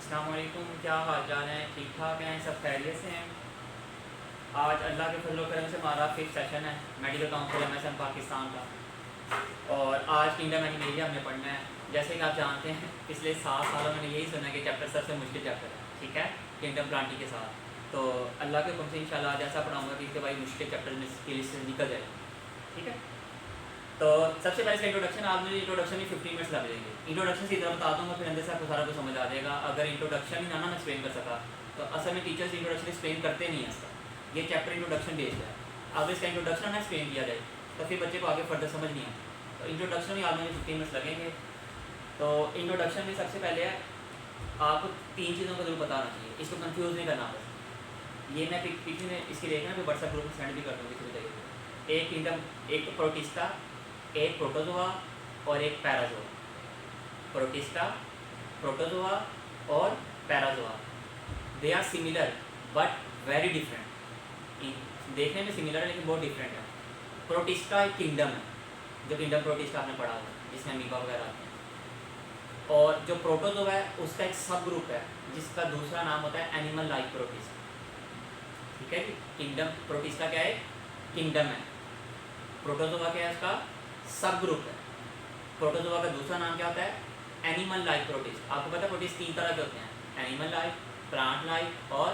अस्सलाम वालेकुम, क्या हाल चाल है? ठीक ठाक हैं, सब खैरियत से हैं। आज अल्लाह के फजल करम से हमारा फिफ्थ सेशन है मेडिकल काउंसिल एमएसएम पाकिस्तान का। और आज किंगडम एनिमेलिया हमने पढ़ना है। जैसे कि आप जानते हैं पिछले 7 सालों में यही सुना कि चैप्टर सबसे मुश्किल चैप्टर है, ठीक है, किंगडम प्लांटी के साथ। तो अल्लाह के हुक्म से इंशाल्लाह आज ऐसा पढ़ाऊँगा कि इसके भाई मुश्किल चैप्टर में की लिस्ट से निकल जाए, ठीक है। तो सबसे पहले इसका इंट्रोडक्शन, आज मुझे इंट्रोडक्शन में 15 मिनट्स लग जाएंगे। इंट्रोडक्शन सीधा बता दूँगा, फिर अंदर से आपको सारा कुछ समझ आ जाएगा। अगर इंट्रोडक्शन ही ना मैं एक्सप्लेन कर सका तो असल में टीचर्स इंट्रोडक्शन एक्सप्लेन करते नहीं है इसका। ये चैप्टर इंट्रोडक्शन बेस्ड है। अगर इसका इंट्रोडक्शन ना एक्सप्लेन किया जाए तो फिर बच्चे को आगे फर्दर समझ नहीं आता। तो इंट्रोडक्शन में आज मुझे 15 मिनट्स लगेंगे। तो इंट्रोडक्शन में सबसे पहले है आपको 3 चीज़ों का जरूर बताना चाहिए, इसको कंफ्यूज नहीं करना। बस ये मैं पीछे में इसकी देखना फिर व्हाट्सएप ग्रुप में सेंड भी कर दूँगी किसी को चाहिए। एक किंगडम, एक प्रोटिस्टा, एक प्रोटोजोआ और एक पैराजोआ। प्रोटिस्टा, प्रोटोजोआ और parazoa, they are similar but very different. देखने में सिमिलर है लेकिन बहुत डिफरेंट है। प्रोटिस्टा एक किंगडम है, जो किंगडम प्रोटिस्टा आपने पढ़ा हुआ है जिसमें अमीबा वगैरह आते हैं। और जो प्रोटोजोआ है उसका एक सब ग्रुप है जिसका दूसरा नाम होता है एनिमल लाइक प्रोटिस्ट, ठीक है। किंगडम प्रोटिस्टा क्या है? किंगडम है। प्रोटोजोआ क्या है? उसका सब ग्रुप है। प्रोटोजोआ का दूसरा नाम क्या होता है? Animal like protist. आपको पता है प्रोटिस्ट 3 तरह के होते हैं, एनिमल लाइक, प्लांट लाइक और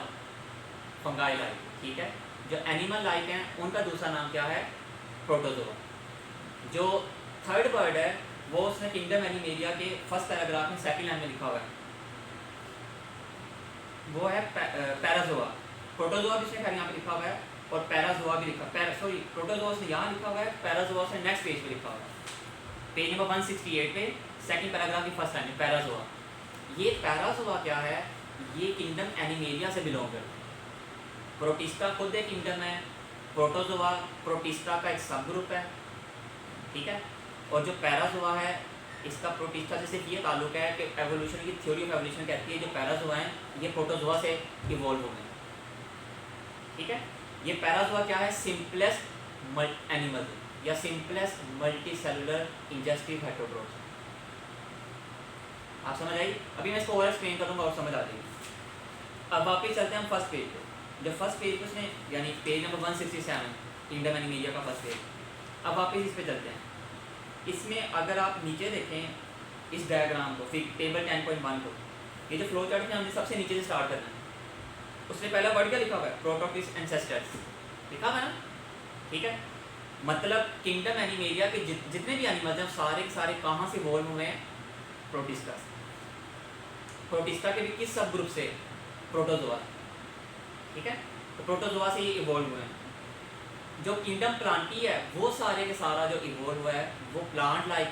फंगाई लाइक, ठीक है। जो एनिमल लाइक हैं उनका दूसरा नाम क्या है? प्रोटोजोआ। जो थर्ड वर्ड है वो उसने किंगडम एनिमेलिया के फर्स्ट पैराग्राफ में सेकंड लाइन में लिखा हुआ है, वो है पैराजोआ। प्रोटोजोआ भी उसने यहाँ पे लिखा हुआ है और पैराजोआ भी लिखा, प्रोटोजोआ से यहाँ लिखा हुआ है, पैराजोआ से नेक्स्ट पेज पे लिखा हुआ है, पेज नंबर 168 पे सेकंड पैराग्राफ की फर्स्ट लाइन में पैराजोआ। ये पैराजोआ क्या है? ये किंगडम एनिमेलिया से बिलोंग करता है। प्रोटिस्टा खुद एक किंगडम है, प्रोटोजोआ प्रोटिस्टा का एक सब ग्रुप है, ठीक है। और जो पैराजोआ है इसका प्रोटिस्टा से सिर्फ ये ताल्लुक है कि एवोल्यूशन की थ्योरी ऑफ एवोल्यूशन कहती है जो पैराजोआ हैं ये प्रोटोजोआ से इवॉल्व हो गए, ठीक है। ये पैराजोआ क्या है? सिंपलेस्ट एनिमल या सिंपलेस्ट मल्टी सेलुलर इंजेस्टिव हेटेरोट्रोफ्स। आप समझ आई? अभी मैं इसको और एक्सप्लेन करूँगा और समझ आ जाएगी। अब वापस चलते हैं हम फर्स्ट पेज पे। जो फर्स्ट पेज पे उसने यानी पेज नंबर 167 किंगडम एनिमेलिया का फर्स्ट पेज। अब वापस इस पे चलते हैं। इसमें अगर आप नीचे देखें इस डायग्राम को, फिर टेबल 10.1 को, ये जो फ्लो चार्ट है हमने सबसे नीचे से स्टार्ट करना है। उसने पहला वर्ड क्या लिखा हुआ है? प्रोटोटिस्ट एंसेस्टर्स लिखा हुआ है ना, ठीक है। मतलब किंगडम एनिमेलिया के जितने भी एनिमल्स हैं सारे के सारे कहाँ से इवॉल्व हुए हैं? प्रोटिस्टा से। प्रोटिस्टा के भी किस सब ग्रुप से? प्रोटोजोआ, ठीक है। तो प्रोटोजोआ से ये इवॉल्व हुए हैं। जो किंगडम प्लांटी है वो सारे के सारा जो इवॉल्व हुआ है वो प्लांट लाइक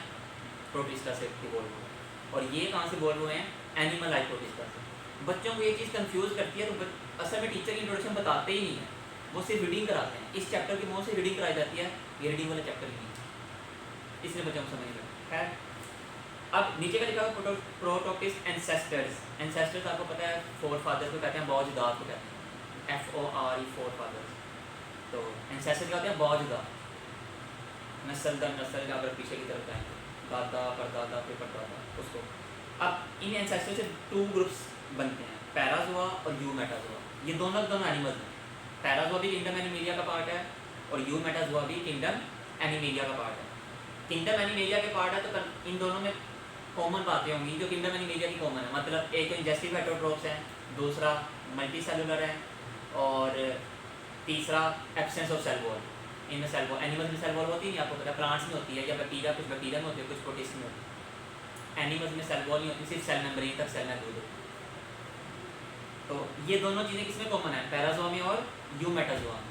प्रोटिस्टा से इवॉल्व हुआ है। और ये कहाँ से इवॉल्व हुए हैं? एनिमल लाइक प्रोटिस्टा से। बच्चों को ये चीज़ कंफ्यूज करती है, तो असल में टीचर की इंट्रोडक्शन बताते ही नहीं है, वो सिर्फ रीडिंग कराते हैं। इस चैप्टर की बहुत सी रीडिंग कराई जाती है, ये रीडिंग वाला चैप्टर नहीं है, इसलिए बच्चों को समझ नहीं लगता। खैर, अब नीचे का लिखा हुआ प्रोटोटिस्ट एंसेस्टर्स। एंसेस्टर्स आपको पता है फोर फादर्स को कहते हैं, बौजदाद को कहते हैं, FORE, फोर फादर्स। तो एंसेस्टर क्या होते हैं? बौजदाद, नस्ल दर नस्ल का अगर पीछे की तरफ जाएंगे, दादा परदादा फिर परदादा, उसको। अब इन एंसेस्टर से 2 ग्रुप्स बनते हैं, पैराजोआ और यूमेटाजोआ। ये दोनों एनिमल्स हैं। पैराजोआ भी किंगडम एनिमेलिया का पार्ट है और यूमेटाजोआ भी किंगडम एनिमेलिया का पार्ट है। किंगडम एनिमेलिया के पार्ट है तो इन दोनों में कॉमन बातें होंगी जो किंगडम एनिमेलिया की कॉमन है। मतलब एक इंजेस्टिव हेटेरोट्रोफ्स है, दूसरा मल्टी सेलुलर है और तीसरा एब्सेंस ऑफ सेल वॉल। इनमें सेल वॉल, एनिमल्स में सेल वॉल होती नहीं, आपको पता है, प्लांट्स में होती है या बैक्टीरिया, कुछ बैक्टीरिया में होती है, कुछ प्रोटिस्ट में होती है। एनिमल्स में सेल वॉल नहीं होती, सिर्फ सेल मेम्ब्रेन तक सेल महदूद होती है। तो ये दोनों चीज़ें किसमें कॉमन है? पैराजोआ में और यूमेटाजोआ में।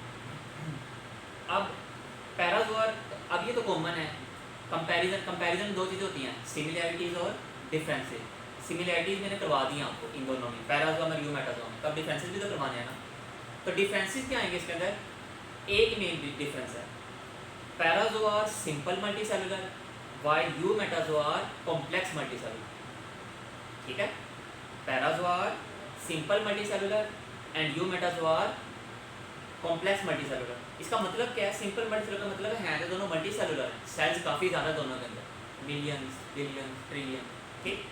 अब पैराजोआ, अब ये तो कॉमन है। कंपैरिजन 2 चीज़ें होती हैं, सिमिलैरिटीज़ और डिफरेंसेस। सिमिलैरिटीज़ मैंने करवा दी आपको इन दोनों में, पैराजोआ में, यूमेटाजोआ में। तब डिफरेंसेस भी तो करवाने हैं ना। तो डिफरेंसेस क्या आएंगे इसके अंदर? एक मेन डिफरेंस है, parazoa simple multi cellular while eumetazoa complex multi cellular, ठीक है। Parazoa simple multi cellular and eumetazoa complex multi cellular. इसका मतलब क्या है? सिंपल मल्टी सेलुलर का मतलब है तो दोनों मल्टी सेलुलर हैं, सेल्स काफ़ी ज़्यादा दोनों के अंदर, मिलियंस, बिलियंस, ट्रिलियन, ठीक।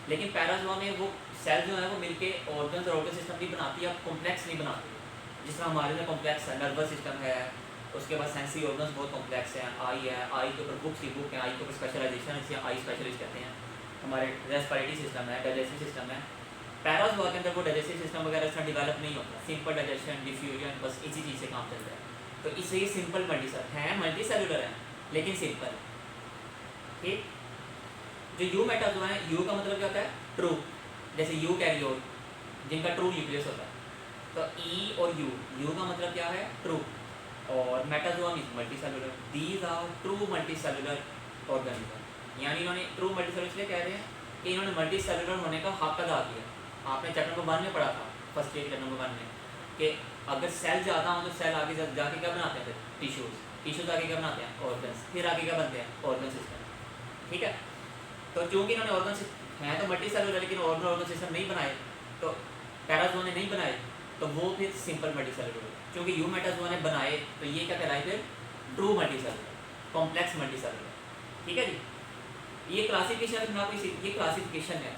लेकिन पैराजोआ में वो सेल जो है वो मिलके ऑर्गन्स और ऑर्गन सिस्टम भी बनाती है, अब कॉम्प्लेक्स नहीं बनाती। जिस तरह हमारे में कॉम्प्लेक्स है, नर्वस सिस्टम है, उसके बाद सेंसरी ऑर्गन्स बहुत कॉम्प्लेक्स हैं, आई है, आई के ऊपर बुक है, आई के ऊपर स्पेशलाइजेशन है, इसे आई स्पेशलिस्ट कहते हैं। हमारे रेस्पिरेटरी सिस्टम है, डाइजेस्टिव सिस्टम है। पैराजोआ के अंदर वो डाइजेस्टिव सिस्टम वगैरह इतना डिवेलप नहीं होता, सिंपल डाइजेशन, डिफ्यूजन, बस इसी चीज़ से काम चलता है। तो इससे ये सिंपल मल्टी सेलुलर है लेकिन सिंपल है। ठीक, जो यू मेटाजोआ है, यू का मतलब क्या होता है? ट्रू, जैसे यू कैरियोट जिनका ट्रू न्यूक्लियस होता है। तो ई और यू का मतलब क्या है? ट्रू, और metazoa means multi cellular. These are true multi cellular organism. यानी इन्होंने ट्रू मल्टी सेलुलर इसलिए कह रहे हैं कि इन्होंने मल्टी सेलुलर होने का हक अदा किया। आपने चैप्टर नंबर 1 में पढ़ा था, फर्स्ट ईयर चैप्टर नंबर 1 में, कि अगर सेल ज़्यादा हो तो सेल आगे जाके क्या बनाते हैं? फिर टिश्यूज़ आगे क्या बनाते हैं? ऑर्गन्स, फिर आगे क्या बनते हैं? Organ system. ठीक है, तो चूँकि इन्होंने ऑर्गन हैं तो मल्टी सेलुलर लेकिन ऑर्गन सिस्टम नहीं बनाए, तो पैराजोआ ने नहीं बनाए, तो वो फिर सिंपल मल्टी सेलुलर। क्योंकि यू मेटाजोआ ने बनाए तो ये क्या कहलाए? फिर true multi cellular, complex multi cellular. ठीक है जी, ये क्लासिफिकेशन में आपको ये क्लासिफिकेशन है,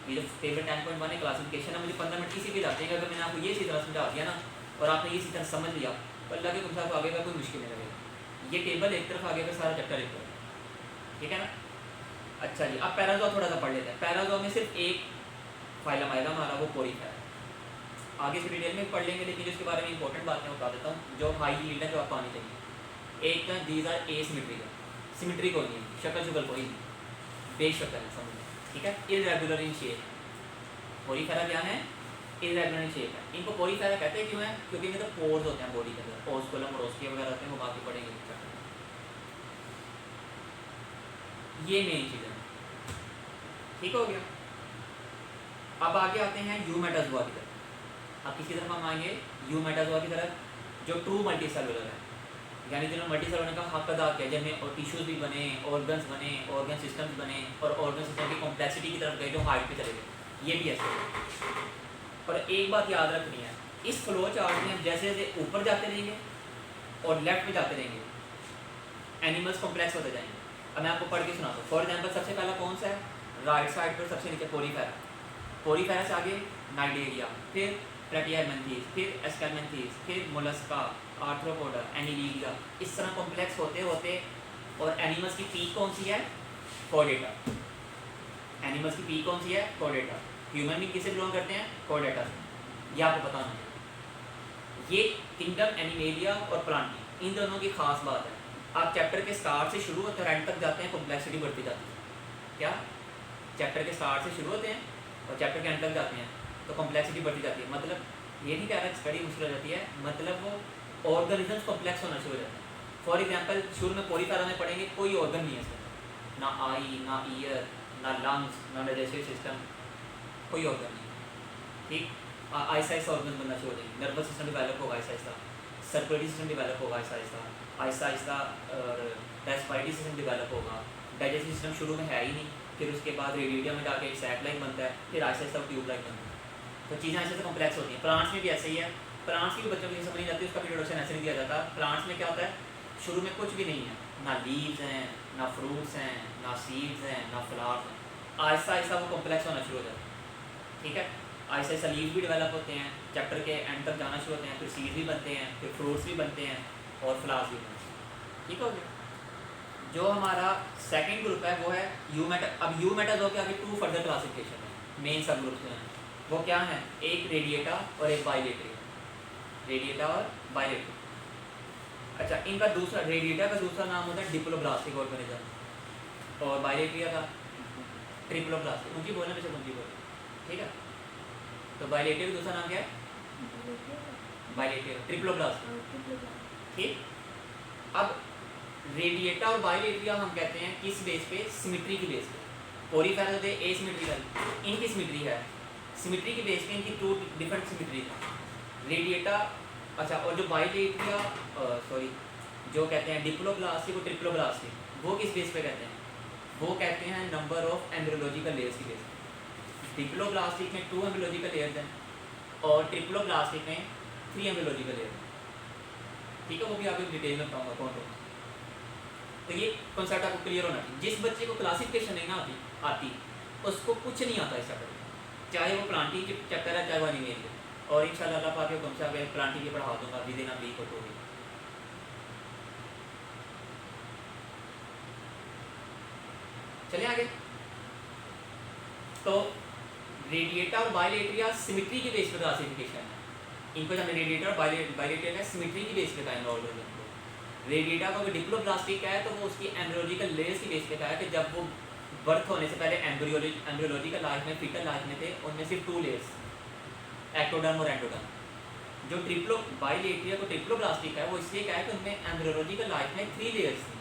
ये जो टेबल 10.1 है क्लासिफिकेशन है। मुझे 15 मिनट इसी पे जाते हैं, अगर मैंने आपको ये इसी तरह समझा दिया ना और आपने ये इसी तरह समझ लिया तो अल्लाह के तुमसे आपको आगे का कोई मुश्किल नहीं लगेगा। ये टेबल एक तरफ, आगे का सारा चैप्टर एक तरफ। ठीक है ना? अच्छा जी, अब पैराजोआ थोड़ा सा पढ़ लेते हैं। पैराजोआ में सिर्फ एक फाइलम आएगा हमारा, वो पोरीफेरा। आगे से डिटेल में पढ़ लेंगे, लेकिन जिसके बारे में इंपॉर्टेंट बातें बता देता हूँ जो हाई यील्ड है, जो आपको आनी चाहिए। एक तो दीज आर एसिमेट्रिकल, सिमेट्री कोई नहीं, शक्ल शुक्ल कोई नहीं, बेशक्ल है, समझ। ठीक है, इरेगुलर इन शेप। पोरीफेरा क्या है? इरेगुलर इन शेप है। इनको पोरीफेरा कहते हैं क्यों है? क्योंकि इनके तो पोर्स होते हैं बॉडी के अंदर, ओस्कुलम और ओस्टिया वगैरह होते हैं, वो बाकी पढ़ेंगे। ये मेन चीज़ है। ठीक हो गया, अब आगे आते हैं यू मेटाजोआ की तरफ। अब किसकी तरफ हम आएंगे? यू मेटाजोआ की तरफ, जो ट्रू मल्टी सेलुलर है, यानी जिन्होंने मल्टी सेलुलर का हक अदा किया, जिनमें टिश्यूज भी बने, ऑर्गन्स बने, ऑर्गन सिस्टम्स बने, और ऑर्गन सिस्टम की कॉम्प्लेक्सिटी की तरफ गए, जो हाइट पे चले गए। ये भी ऐसे है। और एक बात याद रखनी है, इस फ्लो चार्ट में हम जैसे जैसे ऊपर जाते रहेंगे और लेफ्ट में जाते रहेंगे, एनिमल्स कॉम्प्लेक्स होते जाएंगे। अब मैं आपको पढ़ के सुनाता हूँ। फॉर एग्जाम्पल, सबसे पहला कौन सा है? राइट साइड पर सबसे नीचे पोरीफेरा, पोरीफेरा से आगे नाइडेरिया, फिर प्लेटिहेल्मिन्थेस, फिर एस्केल्मिन्थेस, फिर मोलस्का, आर्थ्रोपोडा, एनीलिडिया। इस तरह कॉम्प्लेक्स होते होते, और एनिमल्स की पीक कौन सी है? कॉर्डेटा। एनिमल्स की पीक कौन सी है? कॉर्डेटा। ह्यूमन भी किसे बिलोंग करते हैं? कॉर्डेटा से। ये आपको पता होना चाहिए। ये किंगडम एनिमेलिया और प्लांटी, इन दोनों की खास बात है। आप चैप्टर के स्टार्ट से शुरू होते हैं और एंड तक जाते हैं, कॉम्प्लेक्सिटी बढ़ती जाती है। क्या? चैप्टर के स्टार्ट से शुरू होते हैं और चैप्टर के एंड तक जाते हैं तो कॉम्प्लेक्सिटी बढ़ती जाती है। मतलब ये नहीं कह रहा स्टडी मुश्किल हो जाती है, मतलब वो ऑर्गेनिजम्स कॉम्प्लेक्स होना शुरू हो जाते हैं। फॉर एग्जांपल, शुरू में पोरीफेरा में पढ़ेंगे, कोई ऑर्गन नहीं है इसमें, ना आई, ना ईयर, ना लंग्स, ना डाइजेस्टिव सिस्टम, कोई ऑर्गन नहीं। ठीक, आहिस्ता आहिस्ता ऑर्गन बनना शुरू हो जाएंगे, नर्वस सिस्टम डिवेलप होगा Aahista Aahista, circulatory system develop होगा Aahista Aahista, Aahista Aahista respiratory system develop होगा। डाइजेस्टिव सिस्टम शुरू में है ही नहीं, फिर उसके बाद रेडिएडियम में जाके सैक लाइक बनता है, फिर आहिस्ता आहिस्ता ट्यूब लाइक बनता है। तो चीज़ें ऐसे कॉम्प्लेक्स होती हैं। प्लांट्स में भी ऐसे ही है। प्लांट्स की भी बच्चों को समझ नहीं जाती, उसका इंट्रोडक्शन ऐसे नहीं दिया जाता। प्लांट्स में क्या होता है? शुरू में कुछ भी नहीं है, ना लीव्स हैं, ना फ्रूट्स हैं, ना सीड्स हैं, ना फ्लावर्स हैं। आहिस्ता आहिस्ता वो कॉम्प्लेक्स होना शुरू हो जाता है। ठीक है, आहिस्ता आहिस्ता लीव्स भी डेवलप होते हैं, चैप्टर के एंड तक जाना शुरू होते हैं, फिर सीड्स भी बनते हैं, फिर फ्रूट्स भी बनते हैं, और फ्लावर्स भी बनते हैं। ठीक हो गया। जो हमारा सेकंड ग्रुप है वो है यू मेटा। अब यू मेटाजोआ के आगे 2 फर्दर क्लासिफिकेशन है, मेन सब ग्रुप्स जो हैं वो क्या हैं? एक रेडिएटा और एक बाइलेटरी। रेडिएटा और बाइलेटरी। अच्छा, इनका दूसरा, रेडिएटा का दूसरा नाम होता है डिप्लोब्लास्टिक ऑर्गेनिज्म, और बाइलेटरिया का ट्रिप्लोब्लास्टिक। उनकी बोलने में से उनकी बोल, ठीक है। तो बाइलेटरी का दूसरा नाम क्या है? बाइलेटरिया, ट्रिप्लोब्लास्टिक। ठीक, अब रेडिएटा और बाइलेटरिया हम कहते हैं किस बेस पे? सिमेट्री की बेस पे। पोरीफेरा होते हैं एसिमेट्रिकल, इनकी सिमेट्री है, सिमेट्री की बेस पे इनकी 2 डिफरेंट सिमेट्री है। रेडिएटा, अच्छा, और जो बाइलेटरिया, सॉरी, जो कहते हैं डिप्लोब्लास्टिक और ट्रिप्लोब्लास्टिक, वो किस बेस पे कहते हैं? वो कहते हैं नंबर ऑफ एम्ब्रियोलॉजिकल लेयर्स की बेस पे। डिप्लोब्लास्टिक में 2 एम्ब्रियोलॉजिकल लेयर्स हैं और ट्रिप्लोब्लास्टिक में 3 एम्ब्रियोलॉजिकल लेयर्स हैं। ठीक है, वो भी आपको डिटेल में बताऊँगा कौन कौन। तो ये कॉन्सेप्ट आपको क्लियर होना चाहिए। जिस बच्चे को क्लासिफिकेशन नहीं ना आती, उसको कुछ नहीं आता इस चैप्टर में, चाहे वो प्लांटिंग चैप्टर है चाहे वो एनिमल है। और इंशाल्लाह अल्लाह पाक के हुक्म से आगे प्लांटिंग की पढ़ा दूंगा विद इन अ वीक और 2 वीक। चले आगे। तो रेडिएटा और बायलेटरिया सिमेट्री की बेस पर क्लासिफिकेशन है। इनको जब रेडिएटर और बायलेटरिया का सिमेट्री की बेस पे का ऑर्गेनिज्म को। रेडिएटा को अगर डिप्लोब्लास्टिक का है तो वो उसकी एम्ब्रियोलॉजिकल लेयर्स की बेस पे का है कि जब वो बर्थ होने से पहले एम्ब्रियोलॉजिकल लाइफ में फीटल लाइफ में थे, उनमें सिर्फ 2 लेयर्स, एक्टोडर्म और एंडोडर्म। जो ट्रिप्लो बायलेटरिया को ट्रिप्लोब्लास्टिक है वो इसलिए क्या है कि उनमें एम्ब्रियोलॉजिकल लाइफ में 3 लेयर्स थी,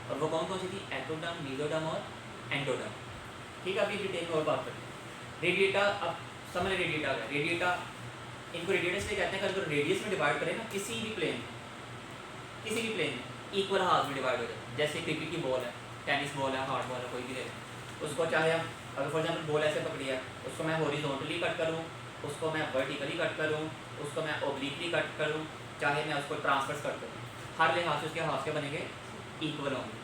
और वो कौन कौन सी थी? एक्टोडर्म, मेसोडर्म और एंडोडर्म। ठीक है, अभी डिटेल में और बात करते हैं। रेडिएटा, अब समझ रेडिएटा का, रेडिएटा इनको रेडिएटा इसलिए कहते हैं कि अगर रेडियस में डिवाइड करें ना किसी भी प्लेन में इक्वल हाफ में डिवाइड हो जाए। जैसे क्रिकेट की बॉल है, टेनिस बॉल है, हार्ड बॉल है, कोई भी ले, उसको चाहे हम अगर फॉर एग्जाम्पल बॉल ऐसे पकड़ी है, उसको मैं हॉरिजॉन्टली कट करूँ, उसको मैं वर्टिकली कट करूँ, उसको मैं ओब्लिकली कट करूँ, चाहे मैं उसको ट्रांसफर्स कट करूँ, हर लिहाज से उसके हाफ के बनेंगे इक्वल होंगे।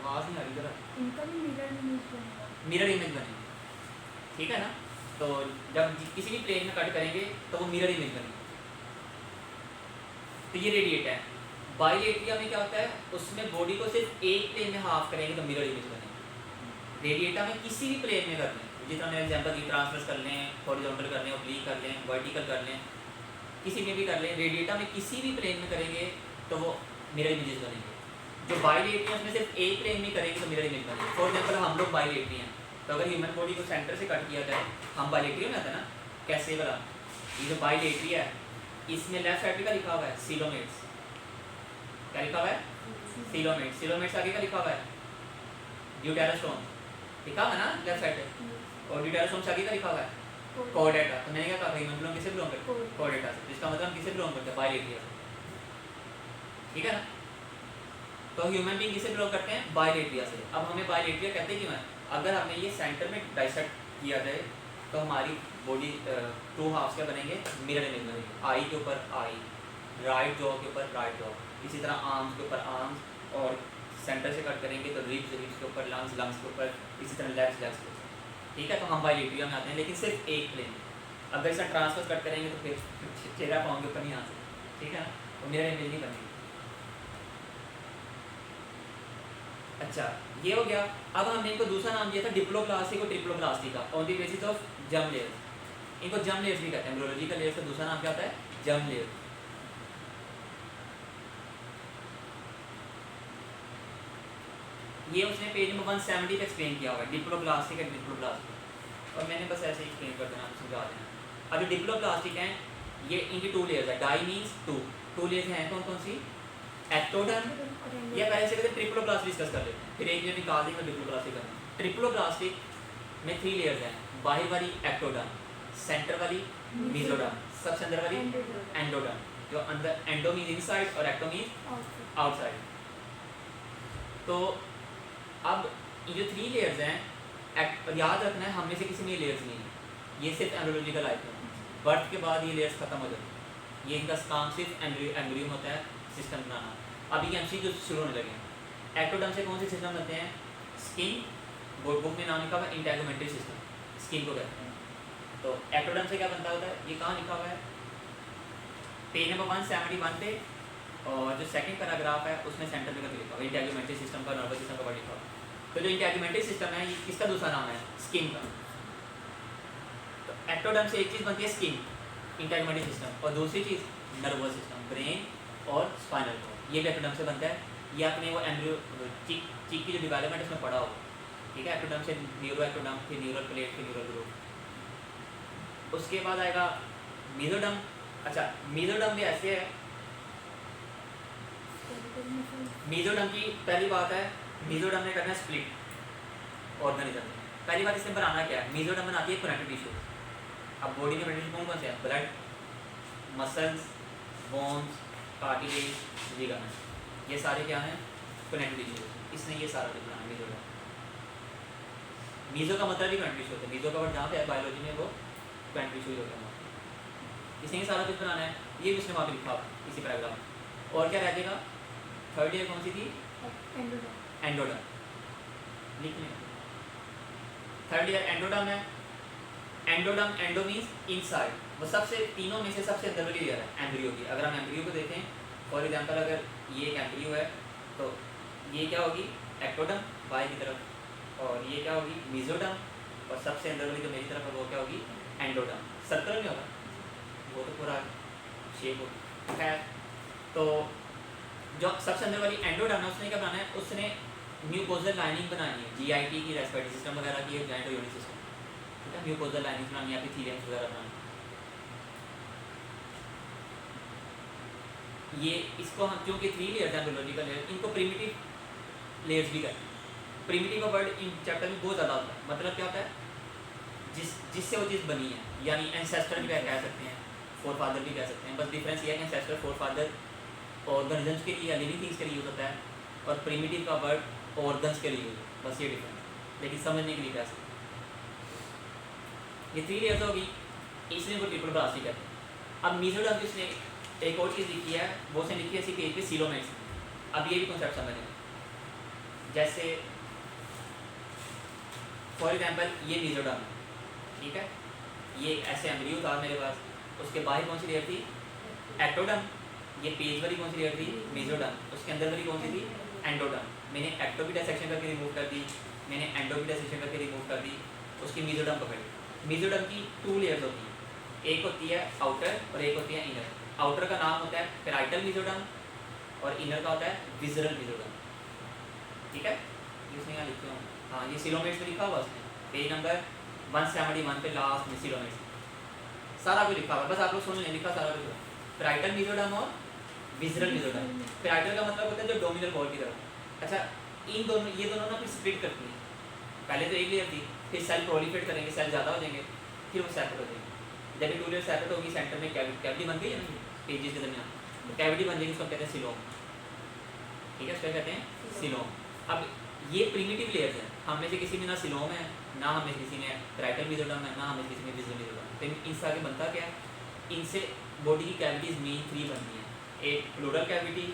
आवाज़ नहीं आ रही जरा। मिरर इमेज बनेगी, ठीक है ना। तो जब किसी भी प्लेन में कट करेंगे तो वो मिरर इमेज बनेगी। तो ये रेडिएट है। बायलेटरिया में क्या होता है, उसमें बॉडी को सिर्फ एक प्लेन में हाफ करेंगे तो मिरर इमेज बनेगी। रेडिएटा में किसी भी प्लेन में कर लें, जितना मैं एग्जांपल की ट्रांसफर्स कर लें, हॉरिजॉन्टल कर लें, ऑब्लिक कर लें, वर्टिकल कर लें, किसी में भी कर लें, रेडिएटा में किसी भी प्लेन में करेंगे तो वो मिरर इमेजेस बनेंगे। जो बायलेटरिया में सिर्फ एक प्लेन में करेंगे तो मिरर इमेज बनेगी। फॉर एग्जाम्पल हम लोग बायलेटरी हैं, तो अगर ह्यूमन बॉडी को सेंटर से कट किया जाए, हम बायलेटरी में आता है ना, कैसे वाला, ये जो बायलेटरी है इसमें लेफ्ट साइड का लिखा हुआ है सीलोमेट्स। क्या लिखा हुआ है? सीलोमेट्स। सीलोमेट्स आगे का लिखा हुआ है ड्यूटेरोस्टोम, लिखा हुआ है ना लेफ्ट साइड पे, और ड्यूटेरोस्टोम आगे का लिखा हुआ है कोर्डेटा। तो मैंने क्या कहा, ह्यूमन बिलोंग किससे बिलोंग करते हैं? कोर्डेटा से। इसका मतलब हम किससे बिलोंग करते हैं? बायलेटरिया से, ठीक है ना। तो ह्यूमन बीइंग किससे बिलोंग करते हैं? बायलेटरिया से। अब हमें बायलेटरिया कहते क्यों है? अगर हमने ये सेंटर में डाइसेक्ट किया जाए तो हमारी बॉडी 2 हाफ्स क्या बनेंगे? मिरर इमेज बनेंगे। आई के ऊपर आई, राइट जॉ के ऊपर राइट जॉ, इसी तरह आर्म्स के ऊपर आर्म्स, और सेंटर से कट करेंगे तो रिब्स के ऊपर, लंग्स के ऊपर, इसी तरह लेग्स के ऊपर, ठीक है। तो हम बायलेटरिया में आते हैं, लेकिन सिर्फ एक प्लेन में। अगर इसे ट्रांसफर कट करेंगे तो फिर चेहरा पाँव के ऊपर नहीं आ सकते, ठीक है ना, तो मिरर इमेज नहीं बनेगी। अच्छा, ये हो गया। अब हमने इनको दूसरा नाम दिया था डिप्लोप्लास्टिक और ट्रिप्लोप्लास्टिक का, on the basis of germ layers. इनको जर्म लेयर्स भी कहते हैं। एम्ब्रियोलॉजिकल लेयर्स का दूसरा नाम क्या होता है? Germ layer. ये उसने पेज नंबर 170 पे एक्सप्लेन किया हुआ है, डिप्लोप्लास्टिक एंड ट्रिप्लोप्लास्टिक। और मैंने बस ऐसे ही एक्सप्लेन कर देना, समझा देना। अब जो डिप्लोप्लास्टिक हैं, ये इनकी 2 लेयर्स है। डाई मीन्स 2 लेयर्स हैं कौन कौन सी? एक्टोडर्म, या पहले से कहते हैं ट्रिप्लोप्लास्टिक डिस्कस कर लेते हैं, फिर एक निकाल देंगे डिप्लोप्लास्टिक करना। ट्रिप्लोप्लास्टिक में 3 लेयर्स हैं, बाहर वाली एक्टोडर्म, सेंटर वाली मेसोडर्म, सबसे अंदर वाली एंडोडर्म। जो अंदर एंडो मीन्स इनसाइड और एक्टो मीन्स आउटसाइड। तो अब ये जो 3 लेयर्स हैं, याद रखना है हमने से किसी में लेयर्स नहीं है, ये सिर्फ एम्ब्रियोलॉजिकल लाइफ में, बर्थ के बाद ये लेयर्स खत्म हो जाती है। ये इनका काम सिर्फ एम्ब्रियो होता है सिस्टम बनाना। अभी ये एमसीक्यू शुरू होने लगे हैं। एक्टोडर्म से कौन से सिस्टम बनते हैं? स्किन, बुक में नाम लिखा हुआ है इंटेगुमेंटरी सिस्टम, स्किन को कहते हैं। तो एक्टोडर्म से क्या बनता होता है? ये कहाँ लिखा हुआ है? पेज नंबर 171 पे, और जो सेकंड पैराग्राफ है उसमें सेंटर में लिखा हुआ है इंटेगुमेंटरी सिस्टम का, नर्वस सिस्टम का वर्ड लिखा हुआ है। तो जो इंटेगुमेंटरी सिस्टम है, इसका दूसरा नाम है स्किन का। तो एक्टोडर्म से एक चीज़ बनती है स्किन, इंटेगुमेंटरी सिस्टम, और दूसरी चीज़ नर्वस सिस्टम, ब्रेन और स्पाइनल कॉर्ड। ये भी एक्टोडर्म से बनता है। ये अपने वो एम्ब्रियो चीक की जो डेवलपमेंट उसमें पढ़ा हो, ठीक है। एक्टोडर्म से न्यूरो एक्टोडर्म, फिर न्यूरल प्लेट, फिर न्यूरल ग्रुप। उसके बाद आएगा मेसोडर्म। अच्छा, मेसोडर्म भी ऐसे है। मेसोडर्म की पहली बात है, मेसोडर्म ने करना है स्प्लिट ऑर्गेनिज्म। पहली बात इसमें बनाना क्या है? मेसोडर्म बनाती है कनेक्टिव टिश्यू। अब बॉडी में कनेक्टिव कौन कौन से हैं? Blood, muscles, bones, cartilage, ligament, ये सारे क्या हैं? Connective tissue. इसने ये सारा कुछ बनाना है मेसोडर्म। मीजो का मतलब भी कनेक्टिव टिश्यू होता है। मीजो का वर्ड जहाँ पे है बायोलॉजी में वो कनेक्टिव टिश्यू होता है। इसने ये सारा कुछ बनाना है, ये भी उसने वहाँ पे लिखा हुआ इसी पैराग्राफ में। और क्या रह जाएगा? थर्ड ईयर कौन सी थी? एंडोडर्म। लिख लें। थर्ड लेयर एंडोडर्म है। एंडोडर्म, एंडो मीन्स इनसाइड, वो सबसे तीनों में से सबसे अंदर वाली लेयर है एम्ब्रियो की। अगर हम एम्ब्रियो को देखें फॉर एग्जांपल, अगर ये एक एम्ब्रियो है तो ये क्या होगी एक्टोडर्म बाहर की तरफ, और ये क्या होगी मेसोडर्म, और सबसे अंदर वाली जो मेरी तरफ है वो क्या होगी एंडोडर्म। सर्कल में होगा वो तो पूरा शेप होगी। खैर, तो जो सबसे अंदर वाली एंडोडर्म है उसने क्या बनाना है, उसने म्यूकोजल लाइनिंग बनानी है, जीआईटी की, रेस्पिरेटरी सिस्टम वगैरह की, जॉइंट यूनिट सिस्टम, ठीक है, म्यूकोजल लाइनिंग बनानी है, एपिथेलियम वगैरह बनानी। ये इसको हम क्योंकि 3 लेयर्स हैं बायोलॉजिकल लेयर, इनको प्रिमिटिव लेयर्स भी कहते हैं। प्रिमिटिव का वर्ड इन चैप्टर में बहुत ज़्यादा होता है, मतलब क्या होता है जिससे वो चीज़ बनी है, यानी एंसेस्टर भी कह सकते हैं, फोर फादर भी कह सकते हैं। बस डिफरेंस ये है कि एंसेस्टर फोर फादर ऑर्गेनिजम्स के लिए या लिविंग थिंग्स के लिए यूज़ होता है, और प्रिमिटिव का वर्ड ऑर्गन्स के लिए यूज़ होता है, बस ये डिफरेंस, लेकिन समझने के लिए कह सकते हैं। ये 3 लेयर्स होगी, इसलिए वो ट्रिपल ब्रास्टी कहते हैं। अब मेसोडर्म की उसने एक और चीज़ लिखी है, वो उसने लिखी है इसी पेज पे सीलोमेट्स। अब ये भी कॉन्सेप्ट समझें, जैसे फॉर एग्जांपल ये मेसोडर्म है, ठीक है, ये ऐसे एम्ब्रियो था मेरे पास, उसके बाहर कौन सी लेयर थी एक्टोडर्म, ये पेज वाली कौन सी लेयर थी मेसोडर्म, उसके अंदर वाली कौन सी थी एंडोडर्म। मैंने एक्टो की डिसेक्शन करके रिमूव कर दी, मैंने एंडो की डिसेक्शन करके रिमूव कर दी, उसकी मेसोडर्म पकड़ी। मेसोडर्म की 2 लेयर्स होती हैं, एक होती है आउटर और एक होती है इनर। आउटर का नाम होता है पैराइटल मेसोडर्म और इनर का होता है विसरल मेसोडर्म, ठीक है, इसमें यहाँ लिखते हूँ, हाँ ये सिलोमेट्स में लिखा हुआ उसने, पेज नंबर 171 पे लास्ट में सिलोमेट्स सारा कुछ लिखा हुआ, बस आप लोग सुन लें, लिखा सारा कुछ। पैराइटल मेसोडर्म और विसरल मेसोडर्म। पैराइटल का मतलब होता है जो डोमिनल वॉल की तरफ। अच्छा, इन दोनों ये दोनों ना फिर स्प्लिट करती हैं, पहले तो एक लेयर थी, फिर सेल प्रोलिफरेट करेंगे, सेल ज़्यादा हो जाएंगे, फिर वो सेपरेट हो जाएंगे। जब ये 2 लेयर सेपरेट होगी, सेंटर में कैविटी बन गई है ना पेजेस के दरमियान, तो कैविटी बन जाएगी, उसको कहते हैं सिलोम, ठीक है, उसको कहते हैं सिलोम। अब ये प्रिमिटिव लेयर्स हैं, हम में से किसी में ना सिलोम है, ना हमें किसी में पैराइटल मेसोडर्म है, ना हमें किसी में विसरल मेसोडर्म। तो इनसे आगे बनता क्या है, इनसे बॉडी की कैविटीज़ मेन 3 बनती हैं, एक प्लूरल कैविटी,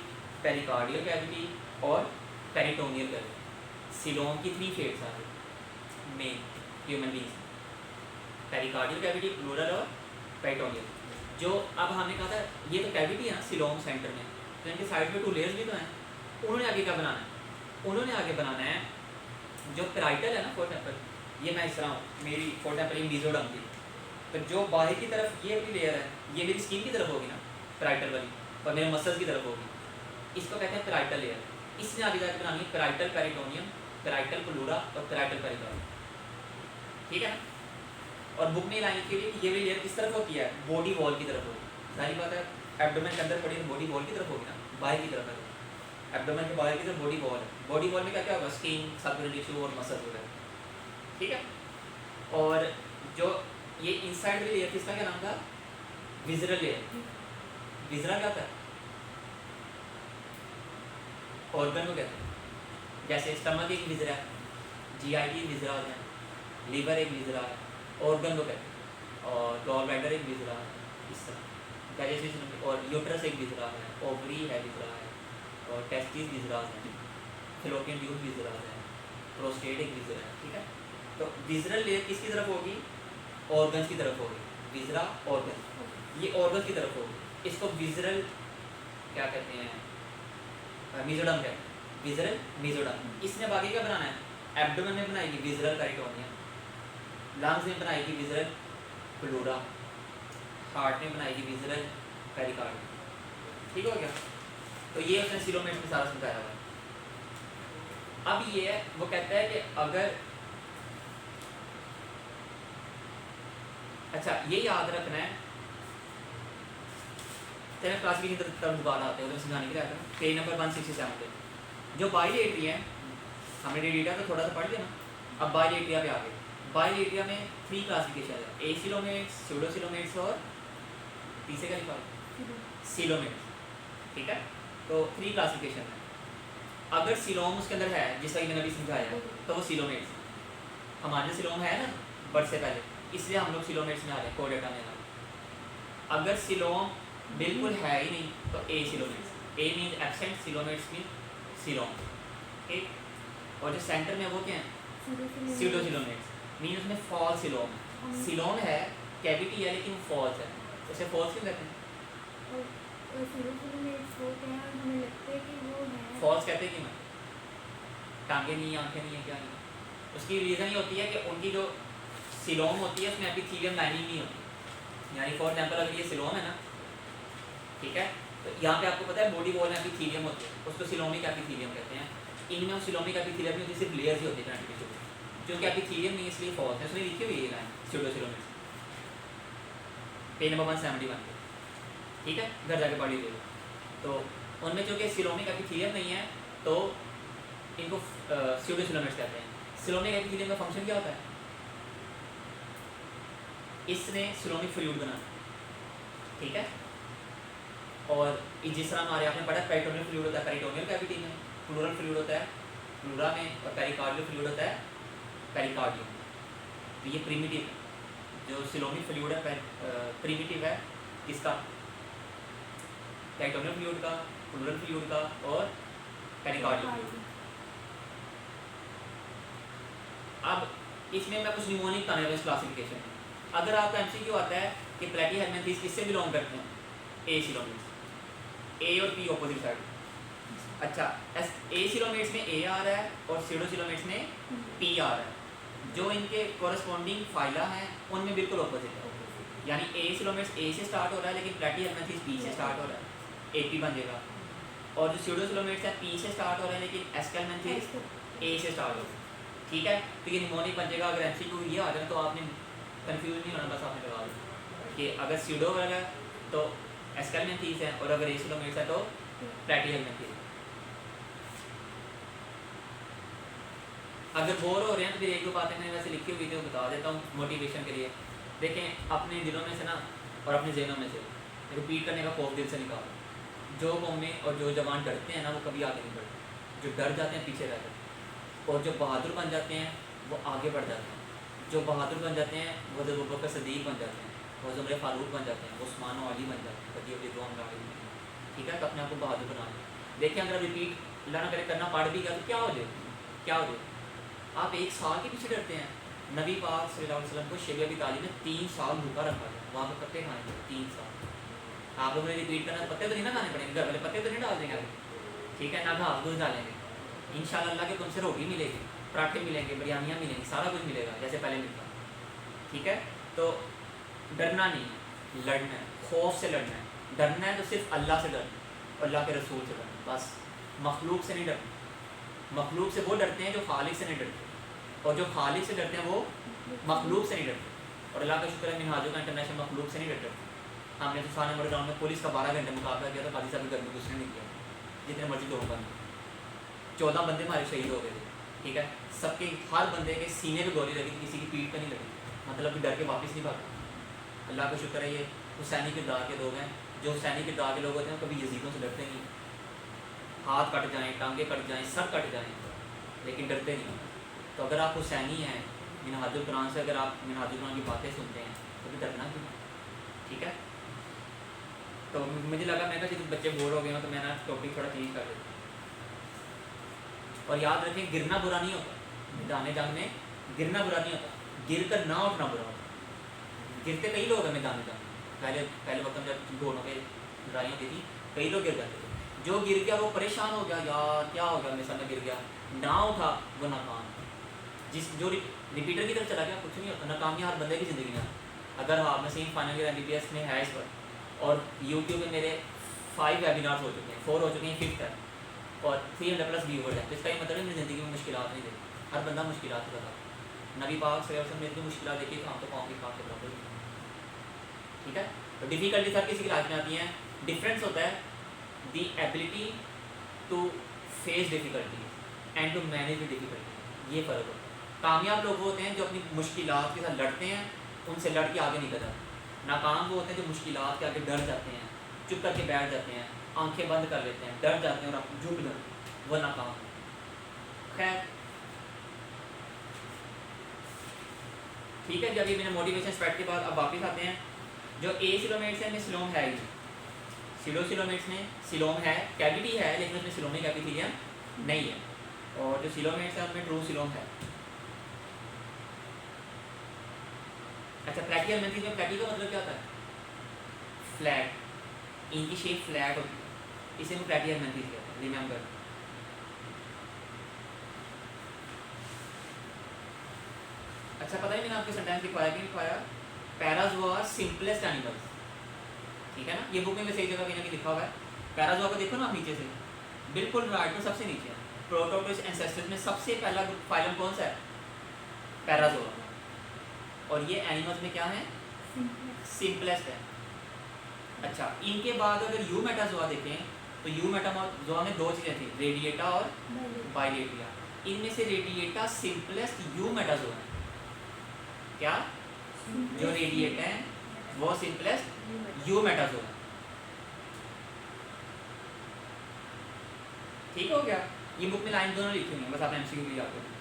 पेरिकार्डियल कैविटी और पेरिटोनियल कैविटी। सिलोम की 3 फेट्स आ गई main human beings, pericardial cavity, pleural और पेरिटोनियल। जो अब हमने कहा था ये तो कैविटी है ना सिलोम सेंटर में, तो इनके साइड में 2 लेयर्स भी तो हैं। उन्होंने आगे क्या बनाना है, उन्होंने आगे बनाना है जो पैराइटल है ना, फॉर एग्जाम्पल ये मैं इस तरह हूँ, मेरी फॉर एग्जाम्पल ये मेसोडर्म थी, तो जो बाहर की तरफ ये वाली लेयर है, ये मेरी स्किन की तरफ होगी ना पैराइटल वाली, और मेरे मसल्स की तरफ होगी, इसको कहते हैं पैराइटल लेयर। इसने आगे जाकर बनानी है पैराइटल पेरिटोनियम, पैराइटल प्लूरा और पैराइटल पेरिटोनियम, ठीक है ना। और बुक में लाने के लिए ये वाली लेयर किस तरफ होती है, बॉडी वॉल की तरफ होगी, सारी बात है, एब्डोमेन के अंदर पड़ी बॉडी वॉल की तरफ होगी ना, बाहर की तरफ है, एब्डोमेन के बाहर की तरफ बॉडी वॉल है, बॉडी वॉल में क्या क्या होगा स्किन, सर्कुलर टिश्यू और मसल वगैरह, ठीक है। और जो ये इनसाइड वाली लेयर किसका क्या नाम था, विसरल लेयर। विसरा क्या होता है, ऑर्गन को कहते हैं, जैसे स्टमक एक विसरा है, जीआईटी विसरा होते हैं, लीवर एक विसरा है, ऑर्गन को कहते हैं, और गॉल ब्लैडर एक विसरा है, इस तरह डाइजेशन, और यूट्रस एक विसरा है, ओवरी है विसरा है, और टेस्टिस विसरा है, फैलोपियन ट्यूब विसरा है, प्रोस्टेट एक विसरा है, ठीक है। तो विसरल लेयर किसकी तरफ होगी, ऑर्गन्स की तरफ होगी, विसरा ऑर्गन, ये ऑर्गन की तरफ होगी, इसको विसरल क्या कहते हैं, मेसोडर्म कहते हैं, विसरल मेसोडर्म। इसने बाकी क्या बनाना है, एब्डोमेन में बनाएगी विसरल पेरिटोनियम, लंग्स में बनाएगी विसरल प्लूरा, हार्ट में बनाएगी विसरल पेरिकार्डियम, ठीक हो गया। तो ये उसने सिलोमेट्स में सारा समझाया हुआ है। अब ये वो कहता है कि अगर, अच्छा ये याद रखना है, चलिए क्लासिफिकेशन की तरफ दोबारा आते हैं, तो समझाने के लिए आता है पेज नंबर 167 पे। जो बाइलेटरी है, हमने डेटा तो थोड़ा सा पढ़ लिया ना, अब बाइलेटरिया पे आ गए। बाइलेटरिया में 3 क्लासिफिकेशन है, एसिलोमेट्स, स्यूडोसिलोमेट्स और तीसरे का लिखा सिलोमेट्स, ठीक है। तो 3 क्लासिफिकेशन है। अगर सिलोम उसके अंदर है, जिसका कि मैंने अभी समझाया, तो वो सिलोमेट्स। हमारे सिलोम है ना बर्थ से पहले, इसलिए हम लोग सिलोमेट्स में आ रहे हैं, कोडेटा में आ रहे हैं। अगर सिलोम बिल्कुल है ही नहीं तो acoelomates, a mean absent, coelomates mean coelom, ठीक। और जो सेंटर में वो क्या है, सीडोसिलोमेट्स, मीन उसमें फॉल्स सिलोम है। सिलोम है, कैविटी है, लेकिन फॉल्स है, उसे फॉल्स क्यों कहते हैं? फॉल्स कहते हैं कि मैं टांगे नहीं, आंखें नहीं है, क्या नहीं है? उसकी रीज़न ये होती है कि उनकी जो सिलोम होती है उसमें एपिथेलियम लाइनिंग नहीं होती। यानी फॉर एग्जांपल अगर ये सिलोम है ना, ठीक है, तो यहाँ पे आपको पता है बॉडी वॉल में एपिथेलियम होती है, उसको सिलोमिक एपिथेलियम कहते हैं। इनमें सिलोमिक एपिथेलियम नहीं होती, सिर्फ लेयर्स ही होती है प्लांट जो कि एपिथेलियम नहीं, इसलिए फॉल्स है। उसमें लिखी हुई है ये लाइन सीडोसिलोमेट्स, पेज नंबर 171 पे, ठीक है, घर जाके पढ़ लीजिएगा। तो उनमें जो कि सिलोमिक एपिथेलियम नहीं है तो इनको सीडोसिलोमेट्स कहते हैं। सिलोमिक एपिथेलियम का फंक्शन क्या होता है? इसने सिलोमिक फ्लूइड बनाना, ठीक है, और जिस तरह हमारे आपने पढ़ा पेरिटोनियल फ्लूइड होता है पेरिटोनियल कैविटी में, प्लूरल फ्लूइड होता है प्लूरा में, और पेरिकार्डियल फ्लूइड होता है पेरिकार्डियम। तो ये प्रिमिटिव जो सिलोमिक फ्लूइड है प्रिमिटिव है किसका? पेरिटोनियल फ्लूइड का, प्लूरल फ्लूइड का और पेरिकार्डियल फ्लूइड। अब इसमें मैं कुछ निमोनिक बताने इस क्लासिफिकेशन में। अगर आपका एमसीक्यू आता है कि प्लेटीहेलमिन्थेस किससे बिलोंग करते हैं? ए सिलोमेट्स, ए और पी ऑपोजिट साइड। अच्छा, ए सिलोमेट्स में ए आ रहा है और सीडोसिलोमेट्स में पी आ रहा है। जो इनके कोरस्पॉन्डिंग फाइला हैं उनमें बिल्कुल ऑपोजिट है। यानी ए सिलोमेट्स ए से स्टार्ट हो रहा है, लेकिन प्लेटीहेलमिन्थेस पी से स्टार्ट हो रहा है, एपी बन जाएगा। और जो सीडोसिलोमेट्स है पी से स्टार्ट हो रहा है, लेकिन एस्केलमेन्थेस ए से स्टार्ट हो रहा है, ठीक है। तो ये निमोनिक बन जाएगा। अगर एमसीक्यू ये आ जाए तो आपने कंफ्यूज नहीं होना, बस आपने लगा दिया कि अगर सीडो है तो एस्केलमेन्थेस है और अगर ए सिलोमेट्स है तो प्लेटीहेलमिन्थेस। अगर बोर हो रहे हैं तो फिर एक दो बातें मैंने वैसे लिखी हुई थी, वो बता देता हूँ मोटिवेशन के लिए। देखें, अपने दिलों में से ना और अपने जहनों में से रिपीट करने का खौफ दिल से निकालो। जो कौमें और जो जवान डरते हैं ना वो कभी आगे नहीं बढ़ते, जो डर जाते हैं पीछे रह जाते हैं, और जो बहादुर बन जाते हैं वो आगे बढ़ जाते हैं। जो बहादुर बन जाते हैं वो अबू बकर सिद्दीक बन जाते हैं, वो उमर फारूक बन जाते हैं, वो उस्मान अली बन जाते हैं, कभी अभी दुआ में, ठीक है। तो अपने आप को बहादुर बना लें। देखिए, अगर रिपीट अल्लाह ना करे करना पड़ भी गया तो क्या हो जाए, क्या हो जाए? आप एक साल के पीछे डरते हैं। नबी पाक सल्लल्लाहु अलैहि वसल्लम को शेब अबी तालिब में 3 साल भूखा रखा गया, वहाँ पर पत्ते खाने पड़े 3 साल। आप लोगों ने रिपीट करना, पत्ते तो नहीं ना खाने पड़ेंगे, घर वाले पत्ते तो नहीं डाल देंगे, ठीक है, ना घास घूस डालेंगे। इंशाअल्लाह अल्लाह के तुमसे रोटी मिलेगी, पराठे मिलेंगे, बिरयानियाँ मिलेंगी, सारा कुछ मिलेगा जैसे पहले मिलता, ठीक है। तो डरना नहीं, लड़ना है, खौफ से लड़ना है। डरना है तो सिर्फ अल्लाह से डरना, अल्लाह के रसूल से डरना, बस। मखलूक से नहीं डरना। मखलूक से वो डरते हैं जो खालिक से नहीं डरते, और जो खालिक से डरते हैं वो मखलूक से नहीं डरते। और अल्लाह का शुक्र है मिनहाजों का इंटरनेशनल मखलूक से नहीं डरते। हमने तो सारे बड़े ग्राउंड में पुलिस का 12 घंटे मुकाबला किया था, काजी साहब घर में कुछ नहीं किया, जितने मर्जी दो बंद, 14 बंदे हमारे शहीद हो गए थे, ठीक है। सबके हर बंदे के सीने पे गोली लगी थी, किसी की पीठ पे नहीं लगी, मतलब कि डर के वापस नहीं भागा। अल्लाह का शुक्र है ये हुसैनी किरदार के लोग हैं। जो हुसैनी किरदार के लोग होते हैं कभी यजीदों से डरते नहीं। हाथ कट जाएँ, टांगे कट जाएँ, सर कट जाएँ, लेकिन डरते नहीं। तो अगर आप हुसैनी हैं, मिनहाजुल कुरान से अगर आप मिनहाजुल कुरान की बातें सुनते हैं तो भी डरना क्यों, ठीक है। तो मुझे लगा, मैं कहा जब बच्चे बोर हो गए हो तो मैंने टॉपिक थोड़ा चेंज कर देता। और याद रखें, गिरना बुरा नहीं होता, मैदान जंग में गिरना बुरा नहीं होता, गिर कर ना उठना बुरा होता। गिरते कई लोग हैं मैदान जंग में, पहले वक्त में जब घोड़ों पे लड़ाई होती थी कई लोग गिर जाते थे। जो गिर गया वो परेशान हो गया, यार क्या हो गया, मेरे सामने गिर गया, ना उठा वो नाकाम। जो रिपीटर की तरफ चला गया कुछ नहीं होता। नाकामी हर बंदे की ज़िंदगी में। अगर हाँ, नसीम फाइनल ईयर MBBS में है इस पर, और यूट्यूब में मेरे 5 वेबिनार्स हो चुके हैं, 4 हो चुके हैं, 5th है, और 300+ व्यूवर्स हैं। तो इसका ये मतलब है मेरी ज़िंदगी में मुश्किलात नहीं देखी, हर बंदा मुश्किलात का था। नबी पाक सल्लल्लाहु अलैहि वसल्लम ने इतनी मुश्किलात देखी तो हम तो कौम की खाक के बराबर, ठीक है। तो डिफ़िकल्टीज हर किसी की लाइफ में आती हैं। डिफरेंस होता है the ability to face difficulties and to manage the difficulty, ये फ़र्क होता है। कामयाब लोग होते हैं जो अपनी मुश्किलात के साथ लड़ते हैं, उनसे लड़ के आगे निकल जाते हैं। नाकाम वो होते हैं जो मुश्किलात के आगे डर जाते हैं, चुप करके बैठ जाते हैं, आंखें बंद कर लेते हैं, डर जाते हैं और आप झुक जाते हैं, वो नाकाम। खैर ठीक है, जब ये मैंने मोटिवेशन स्पेक्ट के बाद अब वापस आते हैं। जो ए सिलोमेट्स है, इनमें सिलोम है ही। सीडोसिलोमेट्स में सिलोम है, कैविटी है, लेकिन उसमें सिलोमिक एपिथेलियम नहीं है। और जो सीलोमेट्स है उनमें ट्रू सीलोम है। अच्छा, प्लेटी हेलमिंथेस में प्लेटी का मतलब क्या होता है? फ्लैट, इनकी शेप फ्लैट होती है, इसे हम प्लेटी हेलमिंथेस कहते हैं, रिमेंबर। अच्छा, पता ही मैंने आपके सेंटेंस लिखवाया कि लिखवाया, पैराज़ोआ सिंपलेस्ट एनिमल्स, ठीक है ना? ये बुक में सही जगह कहीं ना कहीं लिखा हुआ है। पैराज़ोआ को देखो ना आप नीचे से, बिल्कुल राइट में सबसे नीचे है। प्रोटोटोस एंसेस्टर्स में सबसे पहला फाइलम कौन सा है? पैराज़ोआ। और ये एनिमल्स में क्या है? सिंपलेस्ट है। अच्छा, इनके बाद अगर यूमेटाज़ोआ देखें तो यूमेटाज़ोआ में दो चीज़ें थी, रेडिएटा और बाइलेटिया। इनमें से रेडिएटा सिंपलेस्ट यूमेटाज़ोआ है। क्या? जो रेडिएटा है वो सिंपलेस्ट यूमेटाज़ोआ है। ठीक हो गया? ये बुक में लाइन दोनों लिखी हुई है, बस आप एमसीक्यू के लिए याद करें।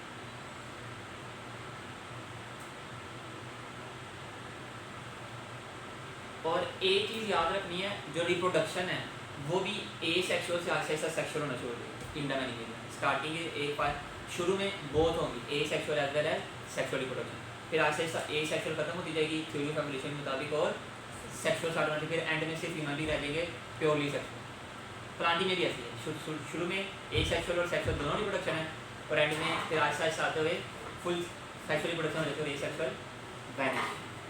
और एक चीज़ याद रखनी है, जो रिप्रोडक्शन है वो भी ए सेक्सुअल से आहिस्ता आहिस्ता सेक्सुअल होना शुरू हो जाएगा। किंगडम एनिमल में स्टार्टिंग एक बार शुरू में बोथ होंगी, asexual as well as sexual reproduction, फिर आहिस्ता आहिस्ता ए सेक्सुअल खत्म होती जाएगी थ्योरी ऑफ एवोल्यूशन के मुताबिक, और सेक्सुअल स्टार्ट होना, फिर एंड में सिर्फ फीमेल ही रह जाएंगे प्योरली सेक्सुअल। प्लांटिंग में भी ऐसी है, शुरू में ए सेक्सुअल और सेक्सुअल दोनों रिप्रोडक्शन है, और एंड में फिर आहिस्ता आहिस्ता आते हुए फुल सेक्सुअल रिप्रोडक्शन हो जाती है और ए सेक्सुअल वैनिश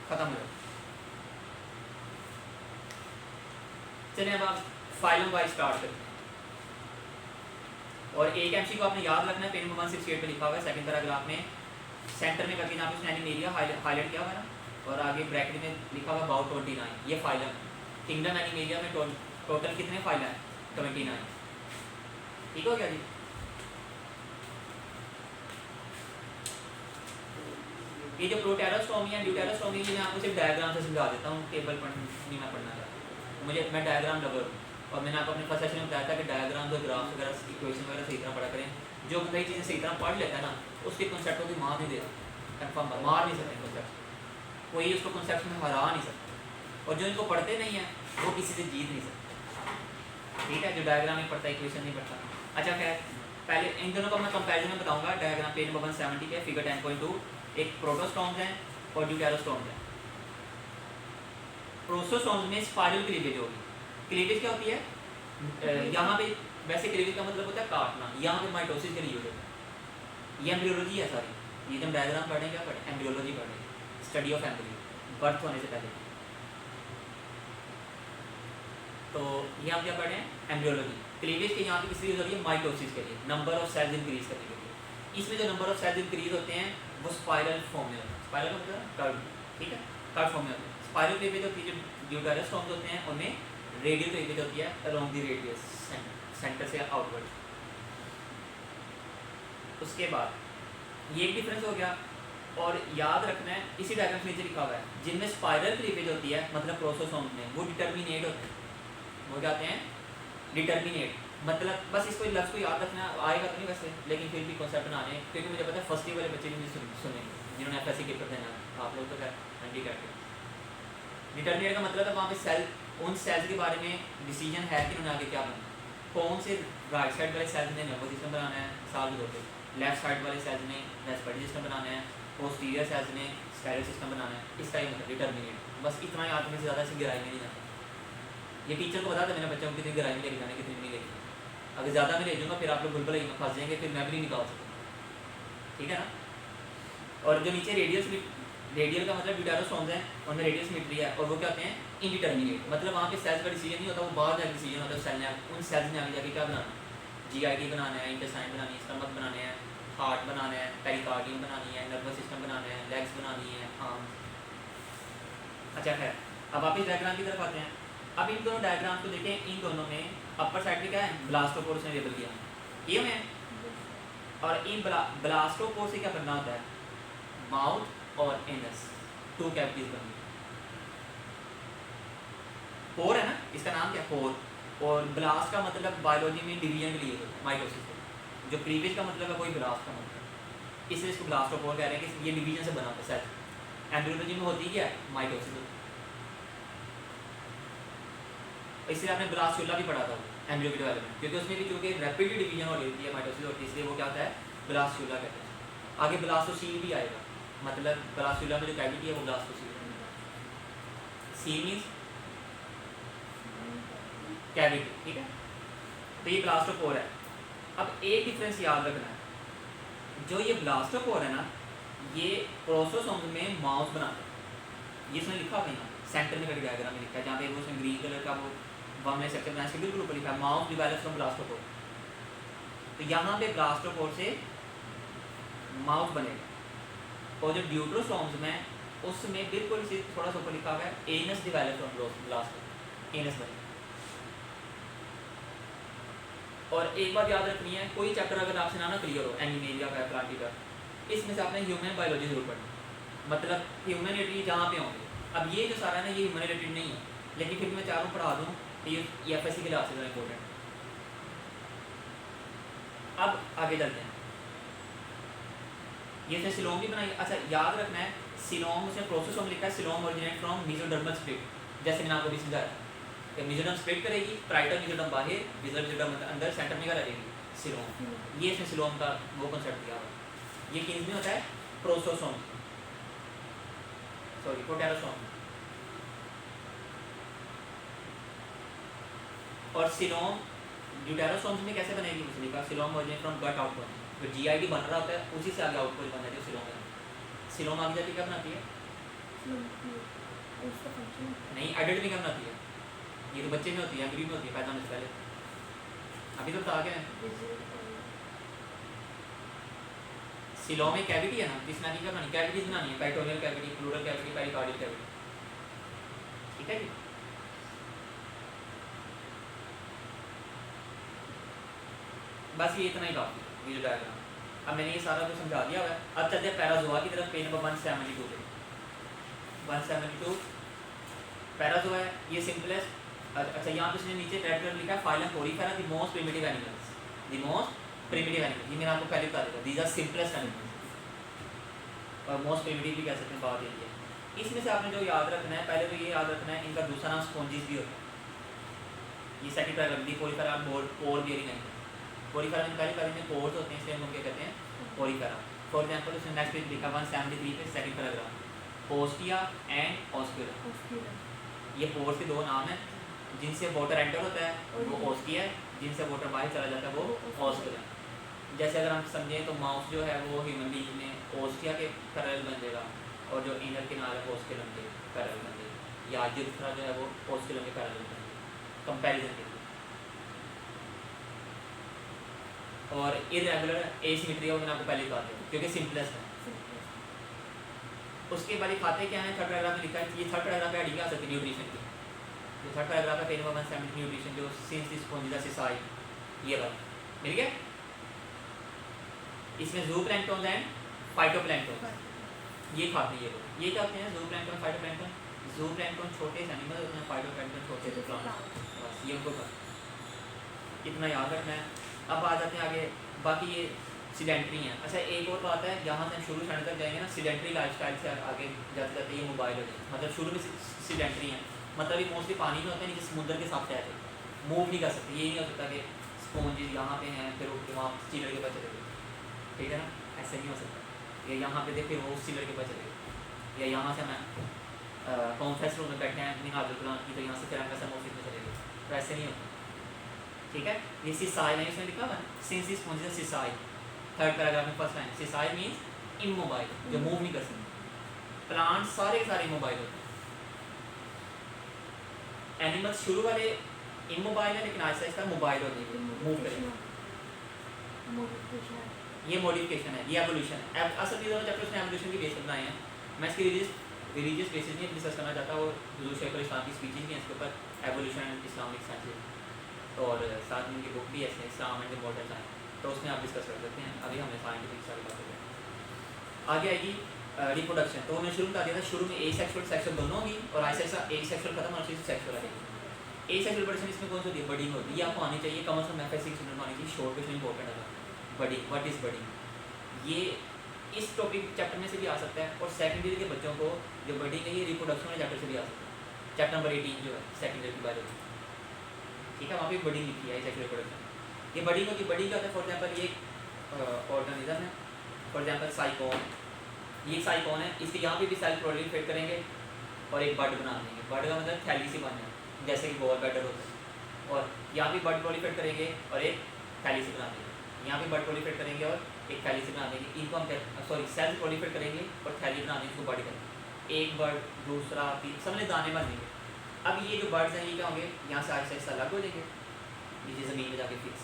खत्म हो जाता है। चलिए अब आप फाइलम वाइज स्टार्ट करते हैं। और एक एमसी को आपने याद रखना है, पेज नंबर 168 पे लिखा हुआ है, सेकंड पैराग्राफ में सेंटर में करके जहाँ पे उसने एनिमेरिया हाईलाइट किया हुआ है ना, और आगे ब्रैकेट में लिखा हुआ अबाउट 29, ये फाइलम है। किंगडम एनिमेरिया में टोटल कितने फाइलम हैं? 29। ठीक हो गया जी? ये जो प्रोटेरोस्टोमी है ड्यूटेरोस्टोमी, ये मैं आपको सिर्फ डायग्राम से समझा देता हूँ, टेबल नहीं मैं पढ़ना चाहता। मैं डायग्राम लवर हूँ, और मैंने आपको अपने फर्स्ट सेशन में बताया था कि डायग्राम और ग्राफ वगैरह इक्वेशन वगैरह सही तरह पढ़ा करें। जो कई चीज़ें सही तरह पढ़ लेता है ना, उसके कॉन्सेप्टों की मार नहीं देता, कन्फर्म मार नहीं सकते कॉन्सेप्ट, कोई उसको कॉन्सेप्ट में हरा नहीं सकता। और जो इनको पढ़ते नहीं है वो किसी से जीत नहीं सकते। ठीक है? जो डायग्राम नहीं पढ़ता, इक्वेशन नहीं पढ़ता। अच्छा, खैर पहले इन दोनों को मैं कंपैरिजन में बताऊंगा। डायग्राम पेज नंबर 170 पे फिगर 10.2 एक प्रोटोस्टोम्स हैं और ड्यूटेरोस्टोम्स हैं। प्रोटोस्टोम्स में स्पाइरल क्लीवेज होगी। क्लीवेज क्या होती है? यहाँ पे वैसे क्लीवेज का मतलब होता है काटना, यहाँ पे माइटोसिस के लिए यूज होता है। ये एम्ब्रियोलॉजी है सारी, ये जब डायग्राम पढ़ें क्या पढ़ें? एम्ब्रियोलॉजी पढ़ें, स्टडी ऑफ एम्ब्रियो, बर्थ होने से पहले। तो ये हम क्या पढ़ें? एम्ब्रियोलॉजी। क्लीवेज के यहाँ पे किस लिए यूज होती है? माइटोसिस के लिए, नंबर ऑफ सेल्स इंक्रीज करने के लिए। इसमें जो नंबर ऑफ सेल्स इंक्रीज होते हैं वो स्पाइरल फॉर्म में होते हैं। स्पाइरल का मतलब कर्व, ठीक है? कर्व फॉर्म में होते हैं। स्पाइरल क्लीवेज होती है, जो ड्यूटेरोस्टोम्स होते हैं उनमें रेडियल क्लीवेज होती है अलोंग द रेडियस, सेंटर से आउटवर्ड। उसके बाद ये एक डिफरेंस हो गया। और याद रखना है, इसी डायग्राम में नीचे लिखा हुआ है, जिनमें स्पाइरल क्लीवेज होती है मतलब प्रोटोस्टोम्स में, वो डिटर्मिनेट होते हैं। वो जाते हैं डिटर्मिनेट, मतलब बस इसको लफ्ज़ को याद रखना, आएगा तो नहीं वैसे, लेकिन फिर भी कॉन्सेप्ट बनाने, क्योंकि मुझे पता है फर्स्ट ईयर वाले बच्चे भी सुनेंगे जिन्होंने एफएससी पेपर देना है। आप लोग तो क्या हैंडीकैप। डिटर्मिनेट का मतलब है वहाँ पे सेल, उन सेल्स के बारे में डिसीजन है कि उन्होंने आगे क्या बनना है। कौन से राइट साइड वाले सेल्स ने नर्वस सिस्टम बनाना है, साल के तौर पर, लेफ्ट साइड वाले सेल्स ने रेस्पिरेटरी सिस्टम बनाना है, पोस्टीरियर सेल्स ने स्काइरल सिस्टम बनाना है। इसका ही मतलब डिटर्मिनेट। बस इतना याद रखने से ज़्यादा इसी गहराई में नहीं जाना। ये टीचर को बता था मैंने बच्चों को कितनी गहराई में लेके जाने, कितनी नहीं लेके। अगर ज़्यादा मैं ले जाऊँगा फिर आप लोग बुलबुल में फंस जाएंगे, फिर मैं भी नहीं निकाल सकूँगा। ठीक है ना? और जो नीचे रेडियल का मतलब ड्यूटेरोस्टोम्स हैं, उनमें रेडियल सिमेट्री है, और वो क्या होते हैं? इनडिटर्मिनेट। मतलब वहाँ पे सेल्स का डिसीजन नहीं होता, वो बाहर जाकर डिसीजन होता है सेल ने, उन सेल्स ने आगे जाके क्या बनाना है? जीआईटी बनाना है, इंटेस्टाइन बनानी है, स्टमक बनाने हैं, हार्ट बनाना है, पेरिकार्डियम बनानी है, नर्वस सिस्टम बनाना है, लेग्स बनानी है, आर्म्स। अच्छा, खैर अब आप इस डायग्राम की तरफ आते हैं। अब इन दोनों डायग्राम को देखें, इन दोनों में अपर साइड पे क्या है? ब्लास्टोपोर ने लेबल किया, ये में। और इन ब्लास्टोपोर से क्या करना होता है? माउथ और एनस, टू कैविटीज बनी। पोर है ना, इसका नाम क्या? पोर। और ब्लास्ट का मतलब बायोलॉजी में डिवीजन के लिए होता है, माइटोसिस। जो क्लीवेज का मतलब है वही ब्लास्ट का मतलब, इसलिए इसको ब्लास्टोपोर कह रहे हैं कि ये डिवीजन से बना होता है सेल। एम्ब्रियोलॉजी में होती क्या है? माइटोसिस। इसलिए आपने ब्लास्टुला भी पढ़ा था, एम्ब्रियो की डेवलपमेंट, क्योंकि उसमें भी चूँकि रैपिडली डिवीजन हो रही होती है, माइटोसिस होती है, इसलिए वो क्या होता है ब्लास्टूला कहते हैं। आगे ब्लास्टोसील भी आएगा, मतलब ब्लास्टूला में जो कैविटी है वो ब्लास्टोसील है। सी मीन्स कैविटी, ठीक है। तो ये ब्लास्टोपोर है। अब एक डिफरेंस याद रखना है, जो ये ब्लास्टोपोर है ना, ये प्रोसोसोम्स में माउस बनाते हैं। ये इसमें लिखा हुआ है ना, सेंटर में डायग्राम में लिखा है, जहाँ पे वो उसमें ग्रीन कलर का वो हमने सेक्शन बनाया, इसके बिल्कुल ऊपर लिखा है माउस डिवेलप्स फ्रॉम ब्लास्टोपोर। तो यहाँ पे ब्लास्टोपोर से माउस बनेगा, और जो ड्यूट्रोसोम्स में उसमें बिल्कुल इसी थोड़ा सा ऊपर लिखा हुआ है anus develops from blastopore, anus बनेगा। और एक बात याद रखनी है, कोई चैप्टर अगर आपसे ना क्लियर हो एनिमेलिया का, प्लांटी का, इसमें से आपने ह्यूमन बायोलॉजी जरूर पढ़नी, मतलब ह्यूमन रिलेटेड जहाँ पे होंगे। अब ये जो सारा है ना, ये ह्यूमन रिलेटेड नहीं है, लेकिन फिर मैं चारों पढ़ा दूँ तो ये एफएससी के लिहाज से ज़रा इंपॉर्टेंट। अब आगे चलते हैं, ये इसने सिलोम भी बनाई। अच्छा याद रखना है, सिलोम उसने प्रोसेसोम लिखा है, coelom originate from mesodermal split, जैसे मैंने आपको भी समझाया कि मेसोडर्म स्प्लिट करेगी, प्राइटर मेसोडर्म बाहर, बेसल मेसोडर्म अंदर, सेंटर में क्या रहेगी सिलोम। ये इसने सिलोम का वो कंसेप्ट दिया हुआ। ये किस में होता है प्रोसोसोम, सॉरी प्रोटेरोसोम। और सिलोम ड्यूटेरोसोम्स में कैसे बनेगी, उसने लिखा coelom originate from gut output, जो जीआईडी बन रहा होता है उसी से आगे आउटपुट बन जाती है सिलोम में। सिलोम आगे जाती क्या बनाती है, नहीं एडल्ट में क्या बनाती है, ये तो बच्चे में होती है, गरीब में होती है, पैदा होने से पहले। अभी तो बता गए सिलोम में कैविटी है ना, जिसमें आगे क्या बनानी, कैविटीज बनानी है, peritoneal cavity, plural cavity, pericardial cavity, ठीक है जी। बस ये इतना ही काफी है, ये जो डायग्राम। अब मैंने ये सारा कुछ समझा दिया है। अब चलते हैं पैराजोआ की तरफ, पेज नंबर 172 पे। 172 पैराजोआ है, ये सिंपलेस्ट। अच्छा यहाँ पे उसने नीचे रेड कलर लिखा है phylum Porifera, the most primitive animals, the most primitive animals. ये मैंने आपको पहले बता दिया, दीज आर सिंपलेस्ट एनिमल्स, और मोस्ट प्रिमिटिव भी कह सकते हैं, बात यही है। इसमें से आपने जो याद रखना है, पहले तो ये याद रखना है, इनका दूसरा नाम स्पॉन्जिस भी होता है। ये second paragraph, the porifera pore bearing animal. Porifera में पहले में पोर्स होते हैं, इसलिए हम क्या कहते हैं पोरीफेरा। फॉर एग्जांपल उसने नेक्स्ट पेज लिखा 173 पे सेकंड पैराग्राफ, पोस्टिया एंड ऑस्क्यूला। ये पोर्स के दो नाम हैं, जिनसे वाटर एंटर होता है वो ओस्टिया है, जिनसे वाटर बाहर चला जाता है वो ऑस्क्यूला। जैसे अगर हम समझें तो माउस जो है वो ह्यूमन बीइंग में ओस्टिया के पैरेलल बन जाएगा, और जो इनर किनारे है वो ऑस्क्यूलम के पैरेलल बन जाएगा, या यूरेथ्रा जो है वो ऑस्क्यूलम के पैरेलल बन जाएगा कंपैरिजन के लिए। और इरेगुलर एसिमेट्री मैंने आपको पहले बता दिया, क्योंकि सिंपलेस्ट है। उसके बाद खाते क्या है, थर्ड पैराग्राफ में लिखा है, ये थर्ड पैराग्राफ है एडिंग आ सकती है न्यूट्रिशन की। जो थर्ड पैराग्राफ है पेज नंबर 170 न्यूट्रिशन, जो सिंस दिस स्पॉन्जिला सिसाई, ये वाला मिल गया। इसमें ज़ूप्लैंक्टन एंड फाइटोप्लैंक्टन ये खाते हैं, ये क्या होते हैं ज़ूप्लैंक्टन फाइटोप्लैंक्टन। ज़ूप्लैंक्टन छोटे से एनिमल होते हैं, फाइटोप्लैंक्टन छोटे से प्लांट, बस ये उनको इतना याद रखना है। अब आ जाते हैं आगे, बाकी ये सीडेंट्री हैं। अच्छा एक और बात है, यहाँ से हम शुरू से तक जाएंगे ना, सीडेंट्री लाइफस्टाइल से आगे जाते जाते ये मोबाइल हो जाए, मतलब शुरू में सीडेंट्री हैं, मतलब ये मोस्टली पानी में होते हैं, नीचे समुद्र के साथ रहते हैं, मूव नहीं कर सकते। ये नहीं हो सकता कि स्पॉन्जेस यहाँ पे हैं फिर वहाँ चिलर के पास चले गए, ठीक है ना, ऐसे नहीं हो सकता। या यहाँ पे देखे वो उस चिलर के पास चले गए, या यहाँ से मैं कॉन्फ्रेंस रूम में बैठे हैं मिनाजुल कुरान की, तो यहाँ से फिर हम कैसे ऑफिस में चले गए, तो ऐसे नहीं होता, ठीक है। ये सिसाई नहीं उसमें लिखा हुआ है, since this Spongilla Sisai, third paragraph में first line, Sisai means immobile, जो मूव नहीं कर सकते। प्लांट सारे के सारे इमोबाइल होते हैं, एनिमल्स शुरू वाले इमोबाइल है, लेकिन आहिस्ता आहिस्ता मोबाइल हो जाएंगे, मूव करेंगे। ये मॉडिफिकेशन है, ये एवोल्यूशन है। असल में दोनों चैप्टर्स ने एवोल्यूशन की बेस पर बनाए हैं। मैं इसकी रिलीजियस बेसिस नहीं डिस्कस करना चाहता, और हुजूर शेख इस्लाम की स्पीचेज भी हैं इसके ऊपर, एवोल्यूशन एंड इस्लामिक साइंस, और साथ में उनकी बुक भी है इस्लाम एंड मॉडर्न साइंस, तो उसमें आप डिस्कस कर सकते हैं। अभी हमने साइंटिफिक सारी बातें करें। आगे आएगी रिप्रोडक्शन। तो मैंने शुरू में बता दिया था, शुरू में एसेक्सुअल सेक्सुअल दोनों होगी, और एसेक्सुअल खत्म और सेक्सुअल आएगी। एसेक्सुअल रिप्रोडक्शन इसमें कौन सी होती है, बडिंग होती है। ये आपको आनी चाहिए, कम से कम एफएससी की स्टूडेंट आनी चाहिए, शॉर्ट क्वेश्चन इंपॉर्टेंट है। बडिंग, व्हाट इज बडिंग, ये इस टॉपिक चैप्टर में से भी आ सकता है, और सेकेंडरी के बच्चों को जो बडिंग है ये रिप्रोडक्शन वाले चैप्टर से भी आ सकता है। चैप्टर नंबर 18 जो है सेकेंडरी की बायोलॉजी, ठीक है, वहाँ पे बडिंग लिखी है सेक्सुअल रिप्रोडक्शन। ये बडिंग होती है, बडिंग क्या होता है, फॉर एग्जांपल ये एक ऑर्गेनिज्म है, फॉर एग्जांपल साइकोन, ये साइकोन है, इसके यहाँ पे भी सेल प्रोलिफरेट करेंगे और एक बड बना देंगे। बड का मतलब थैली सी बन है, जैसे कि बॉल बैटर होता है, और यहाँ पे बड प्रोलिफरेट करेंगे और एक थैली सी बना देंगे। यहाँ पे बड प्रोलिफरेट करेंगे और एक थैली से बना देंगे। इनको हम सॉरी सेल्स प्रोलिफरेट करेंगे और थैली बना देंगे, इसको बड करेंगे। एक बर्ड, दूसरा, तीसरा, सबने दाने बन देंगे। अब ये जो बर्ड्स हैं ये क्या होंगे, यहाँ से आहिस्ता आहिस्ता अलग हो जाएंगे, नीचे ज़मीन में जाके फिक्स,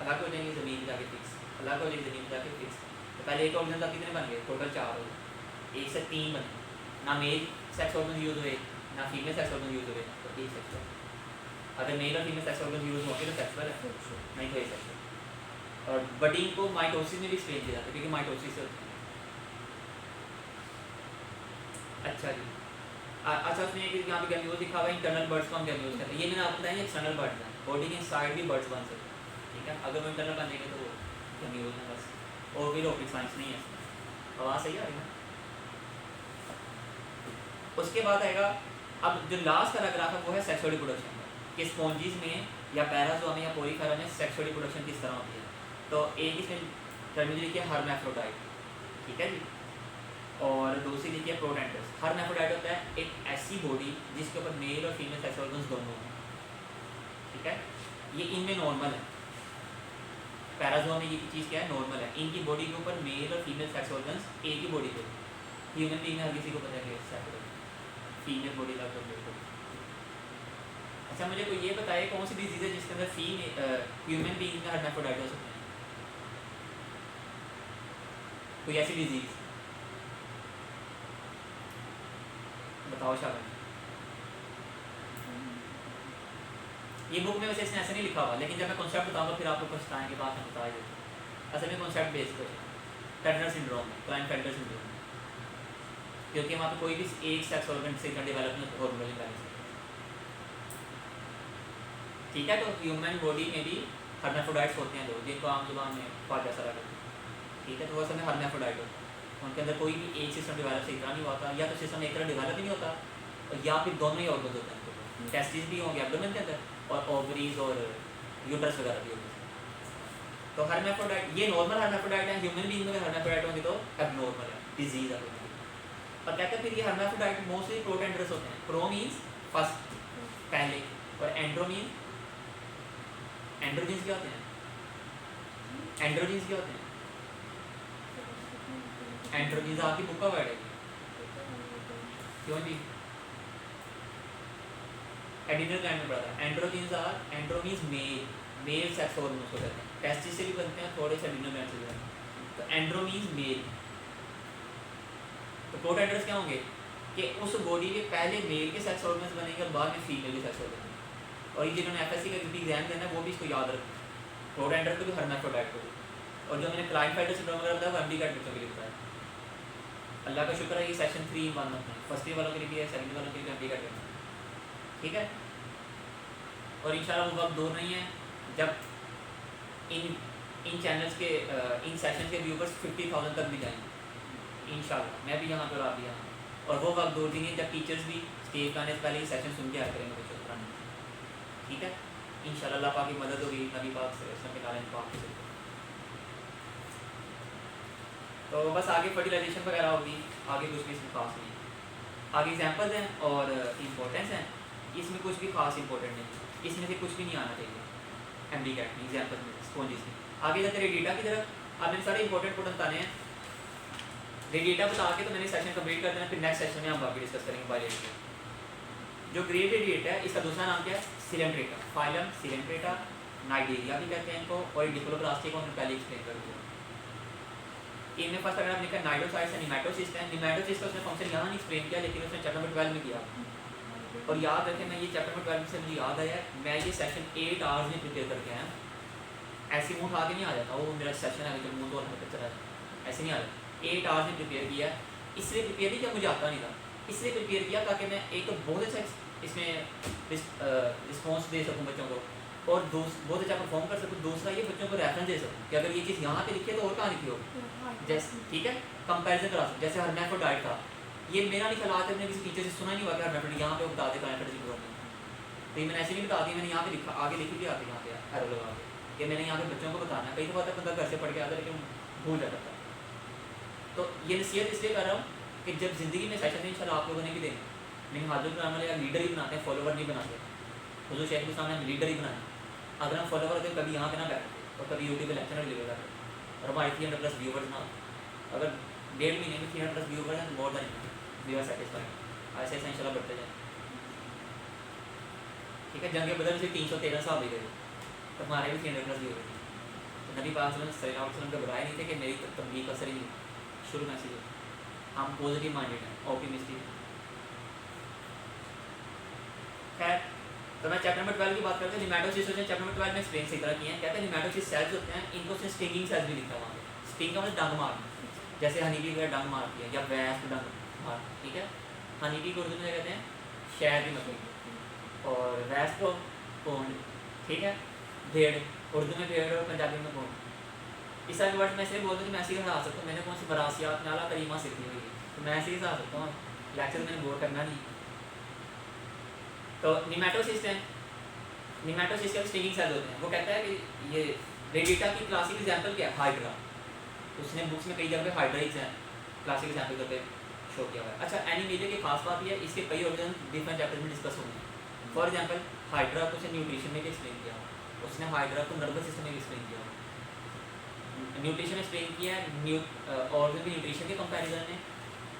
अलग हो जाएंगे, ज़मीन में जाके फिक्स, अलग हो जाएंगे, ज़मीन में जाके फिक्स। तो पहले एक ऑर्गन तक कितने बन गए, टोटल 4 हो गए, 1 से 3 बने। ना मेल सेक्स ऑर्गन यूज़ हुए, ना फीमेल सेक्स ऑर्गन यूज़ हुए, तो एक सेक्सुअल। अगर मेल और फीमेल सेक्स ऑर्गन यूज़ होंगे तो सेक्सुअल है, नहीं तो एक सेक्सुअल। और बडिंग को माइटोसिस में भी एक्सप्लेन किया जाता है, क्योंकि माइटोसिस से होती है। अच्छा जी, अच्छा उसमें एक यहाँ पे गैम्यूल्स लिखा हुआ है, इंटरनल बर्ड्स को हम गैम्यूल्स कहते हैं। ये मैंने आपको बताया एक्सटर्नल बर्ड्स हैं, बॉडी के साइड भी बर्ड्स बन सकते हैं, ठीक है। अगर वो इंटरनल बनेंगे तो वो गैम्यूल्स हैं बस, और भी रॉकेट साइंस नहीं है इसमें। आवाज़ सही आ रही है। उसके बाद आएगा, अब जो लास्ट पैराग्राफ है वो है सेक्सुअल रिप्रोडक्शन का, कि स्पॉन्जीज में या पैराज़ोआ में या पोरीफेरा में सेक्सुअल रिप्रोडक्शन किस तरह होती है। तो एक इसमें टर्मिनोलॉजी लिखी है हर्मैफ्रोडाइट, ठीक है जी, और दूसरी लिखी है प्रोडेंटस। हर्मैफ्रोडाइट होता है एक ऐसी बॉडी जिसके ऊपर मेल और फीमेल सेक्स ऑर्गन्स दोनों हैं, ठीक है। ये इनमें नॉर्मल है, पैराज़ोआ में ये चीज़ क्या है, नॉर्मल है। इनकी बॉडी के ऊपर मेल और फीमेल सेक्स ऑर्गन्स एक ही बॉडी पे, ह्यूमन बीइंग में हर किसी को पता है सेपरेट फीमेल बॉडी का तो। अच्छा मुझे कोई ये बताए कौन सी डिजीज़ है जिसके अंदर ह्यूमन बीइंग में हर्मैफ्रोडाइट हो सकते हैं, कोई ऐसी डिजीज़ बताओ शाबाश। ये बुक में वैसे इसने ऐसे नहीं लिखा हुआ, लेकिन जब मैं कॉन्सेप्ट बताऊंगा फिर आपको पछताएंगे कि बात मैं बता ही देता। असल में concept based question, Turner syndrome में, क्लाइनफेल्टर सिंड्रोम में, क्योंकि वहाँ पे कोई भी एक सेक्स ऑर्गन से डेवलपमेंट हॉर्मोनल बैलेंस, ठीक है। तो ह्यूमन बॉडी में भी हर्मैफ्रोडाइट्स होते हैं लोग, जिनको आम जुबान में ख्वाजा सरा करते हैं, ठीक है। तो वो असल में हर्मैफ्रोडाइट होता है, उनके अंदर कोई भी एक सिस्टम डेवलप सही तरह नहीं होता, या तो सिस्टम एक तरह डेवलप ही नहीं होता, या फिर दोनों ही ऑर्गन होते हैं, टेस्टिस भी होंगे एब्डोमेन के अंदर, और ओवरीज और यूट्रस वगैरह भी होंगे। तो हर्मैफ्रोडाइट ये नॉर्मल हर्मैफ्रोडाइट है, ह्यूमन बीइंग में हर्मैफ्रोडाइट होंगे तो एबनॉर्मल है, डिजीज है। और कहते हैं फिर ये हर्मैफ्रोडाइट मोस्टली प्रोडेंड्रस होते हैं। प्रो मीन्स फर्स्ट, पहले, और एंड्रो मीन्स, एंड्रोजीन्स क्या होते हैं, एंड्रोजीन्स क्या होते हैं, एंड्रोजीन्स आपकी बुक का वर्ड है क्यों जी, एडिनल ग्लैंड में पढ़ा था। Androgens are, andro means male, male sex hormones को कहते हैं, टेस्टिस से भी बनते हैं, थोड़े से एडिनल ग्लैंड से भी बनते हैं। तो एंड्रो मीन्स मेल। तो प्रोडेंड्रस क्या होंगे कि उस बॉडी के पहले मेल के सेक्स ऑर्गन्स बनेंगे और बाद में फीमेल के सेक्स ऑर्गन्स। और ये जिन्होंने एफएससी का एग्जाम देना है वो भी इसको याद रखें, प्रोडेंड्रस को भी हर्मैफ्रोडाइट को भी। और जो मैंने क्लाइनफेल्टर सिंड्रोम वगैरह बताया वो एमडी कैट बच्चों के लिए बताया। अल्लाह का शुक्र है ये सेशन 3 इन 1 है, फर्स्ट ईयर वालों के लिए भी है, सेकंड वालों के लिए एमडी कैट करना, ठीक है। और इंशाल्लाह वो वक्त दूर नहीं है जब इन चैनल्स के इन सेशन के व्यूवर्स 50,000 तक भी जाएंगे इंशाल्लाह, मैं भी यहाँ पर, आप भी यहाँ। और वो वक्त दूर नहीं है जब टीचर्स भी स्टेज पे आने से पहले ही सेशन सुन के आया करेंगे बच्चों को पढ़ाने, ठीक है। इंशाल्लाह अल्लाह पाक की मदद होगी, नबी पाक से सबके ताले पाक से। तो बस आगे फर्टिलाइजेशन वगैरह होगी, आगे कुछ भी इसमें खास नहीं है। आगे एग्जांपल्स हैं और इम्पोर्टेंस हैं, इसमें कुछ भी खास इंपॉर्टेंट नहीं, इसमें से कुछ भी नहीं आना चाहिए एमडी कैट में, एग्जाम्पल में, स्पॉन्जिस में। आगे जाते रेडिएटा की तरफ, अब मैंने सारे इंपॉर्टेंट पॉइंट बताने हैं। रेडिएटा बता के तो मैंने सेशन कंप्लीट कर देना, फिर नेक्स्ट सेशन में हम बाकी डिस्कस करेंगे बायोलॉजी। जो ग्रेड रेडिएटा है इसका दूसरा नाम क्या है, सिलेंट्रेटा, फाइलम सिलेंट्रेटा, नाइडेरिया भी कहते हैं इनको, और डिप्लोप्लास्टिक को हमने पहले एक्सप्लेन कर दिया। इनमें फर्स्ट अगर आपने लिखा नाइडोसाइट्स है, निमैटोसिस्ट है। निमैटोसिस्ट का उसने फंक्शन यहाँ नहीं एक्सप्लेन किया, लेकिन उसने चैप्टर नंबर 12 में किया। और याद रखें, मैं ये चैप्टर नंबर 12 से मुझे याद आया, मैं ये सेशन 8 आवर्स में प्रिपेयर करके आया। ऐसे मुँह उठा के नहीं आ जाता, वो मेरा सेशन है लेकिन मुँह तो हरकत चला जाता, ऐसे नहीं आ जाता। 8 आवर्स में प्रिपेयर किया, इसलिए प्रिपेयर नहीं किया, मुझे आता नहीं था, इसलिए प्रिपेयर किया ताकि मैं एक तो बहुत अच्छा इसमें रिस्पॉन्स दे सकूँ बच्चों को, और बहुत अच्छा परफॉर्म कर सकूँ। दूसरा ये बच्चों को रेफरेंस दे सकूँ कि अगर ये चीज़ यहाँ पे लिखी है तो और कहाँ लिखी हो, जैसे, ठीक है, कंपैरिजन करा सकूँ। जैसे हर्मैफ्रोडाइट था, ये मेरा नहीं ख्याल है, मैंने किसी टीचर से सुना नहीं हुआ कि हर्मैफ्रोडाइट यहाँ पे बता दे क्लाइनफेल्टर सिंड्रोम में, तो ये मैंने ऐसे नहीं बता दी, मैंने यहाँ पे लिखा, आगे लिखी भी आती है यहाँ पे एरो लगा के कि मैंने यहाँ पे बच्चों को बताना है। कई दफ़ा तक बंदा घर से पढ़ के आता लेकिन भूल जाता था। तो ये नसीहत इसलिए कर रहा हूँ कि जब ज़िंदगी में सेशन है इंशाल्लाह आप लोगों ने भी देंगे, लेकिन हाजुर कराम वाले लीडर ही बनाते हैं, फॉलोवर नहीं बनाते। हुजूर शेख के सामने हम लीडर ही बनाए। अगर हम फॉलोवर होते कभी यहाँ पे ना बैठते और कभी यूट्यूब पे लेक्चर डिलीवर करते। और हमारे 300+ व्यूवर्स ना, अगर 1.5 महीने में 300+ व्यूवर्स हैं तो more than we are satisfied. ऐसे ऐसे इंशाल्लाह बढ़ते जाए। ठीक है, जंग बदर से 313 साल हो गए तो हमारे भी 300+ व्यूवर्स थे। तो नबी पाक सल्लल्लाहु अलैहि वसल्लम घबराए नहीं थे कि मेरी तबलीग असर ही नहीं, शुरू में से हम पॉजिटिव माइंडेड हैं, ऑप्टिमिस्टिक। खैर, तो मैं चैप्टर नंबर 12 की बात करते हैं। निमेटोसिस होते हैं, चैप्टर नंबर 12 में एक्सप्लेन सही तरह किए हैं। कहते हैं निमेटोसिस सेल्स होते हैं, इनको से स्टिंगिंग सेल्स भी लिखा हुआ है। स्टिंग का मतलब डंग मारना, जैसे हनीबी वगैरह डंग मारती है या वैस डंग मार। ठीक है, हनीबी को उर्दू में कहते हैं शहद की मछली और वैस को पोंड। ठीक है, भेड़ उर्दू में भेड़ और पंजाबी में पोंड। इस सारे वर्ड मैं ऐसे बोलता हूँ कि मैं ऐसे ही हटा सकता हूँ। मैंने कौन सी बरासियात नाला करीमा सीखी हुई है तो मैं ऐसे ही हटा सकता हूँ, लेक्चर मैंने बोर करना नहीं। तो निमेटोसिस है, निमेटोसिस के स्टिंगिंग सेल होते हैं। वो कहता है कि ये रेडिटा की क्लासिक एग्जांपल क्या है, हाइड्रा। उसने बुक्स में कई जगह हाइड्रा ही क्लासिक एग्जांपल करके शो किया हुआ है। अच्छा, एनीमिलिया की खास बात यह है इसके कई ऑर्गन डिफरेंट चैप्टर में डिस्कस होंगे। फॉर एग्जांपल हाइड्रा को उसने न्यूट्रिशन में भी एक्सप्लेन किया, उसने हाइड्रा को नर्वस सिस्टम में भी एक्सप्लेन किया, न्यूट्रिशन एक्सप्लेन किया है ऑर्गन की न्यूट्रिशन के कंपैरिजन में,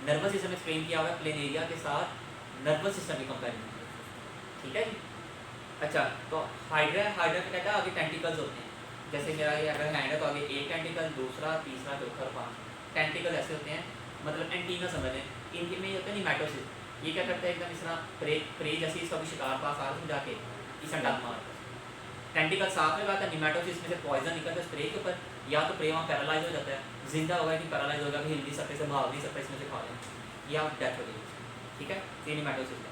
नर्वस सिस्टम एक्सप्लेन किया हुआ है प्लेनेरिया के साथ नर्वस सिस्टम के कंपैरिजन। ठीक है जी। अच्छा, तो हाइड्रा का कहता है आगे टेंटिकल्स होते हैं। जैसे मेरा ये अगर हैंड है तो आगे एक टेंटिकल, दूसरा, तीसरा, चौथा और 5 टेंटिकल ऐसे होते हैं, मतलब एंटीना समझ लें। इनके में ये होता है निमेटोसिस। ये क्या करता है एकदम इस तरह प्रे जैसे इसका भी शिकार पास आ रहा है जाके इसे डंक मारता है। टेंटिकल साथ में लगाता है, निमेटोसिस में से पॉइजन निकलता है स्प्रे के ऊपर, या तो प्रे वहाँ पैरालाइज हो जाता है, जिंदा होगा कि पैरालाइज होगा, हिल नहीं सकते, से भाग नहीं सकता, इसमें से खा लें या डेथ हो जाएगी। ठीक है, ये निमेटोसिस है।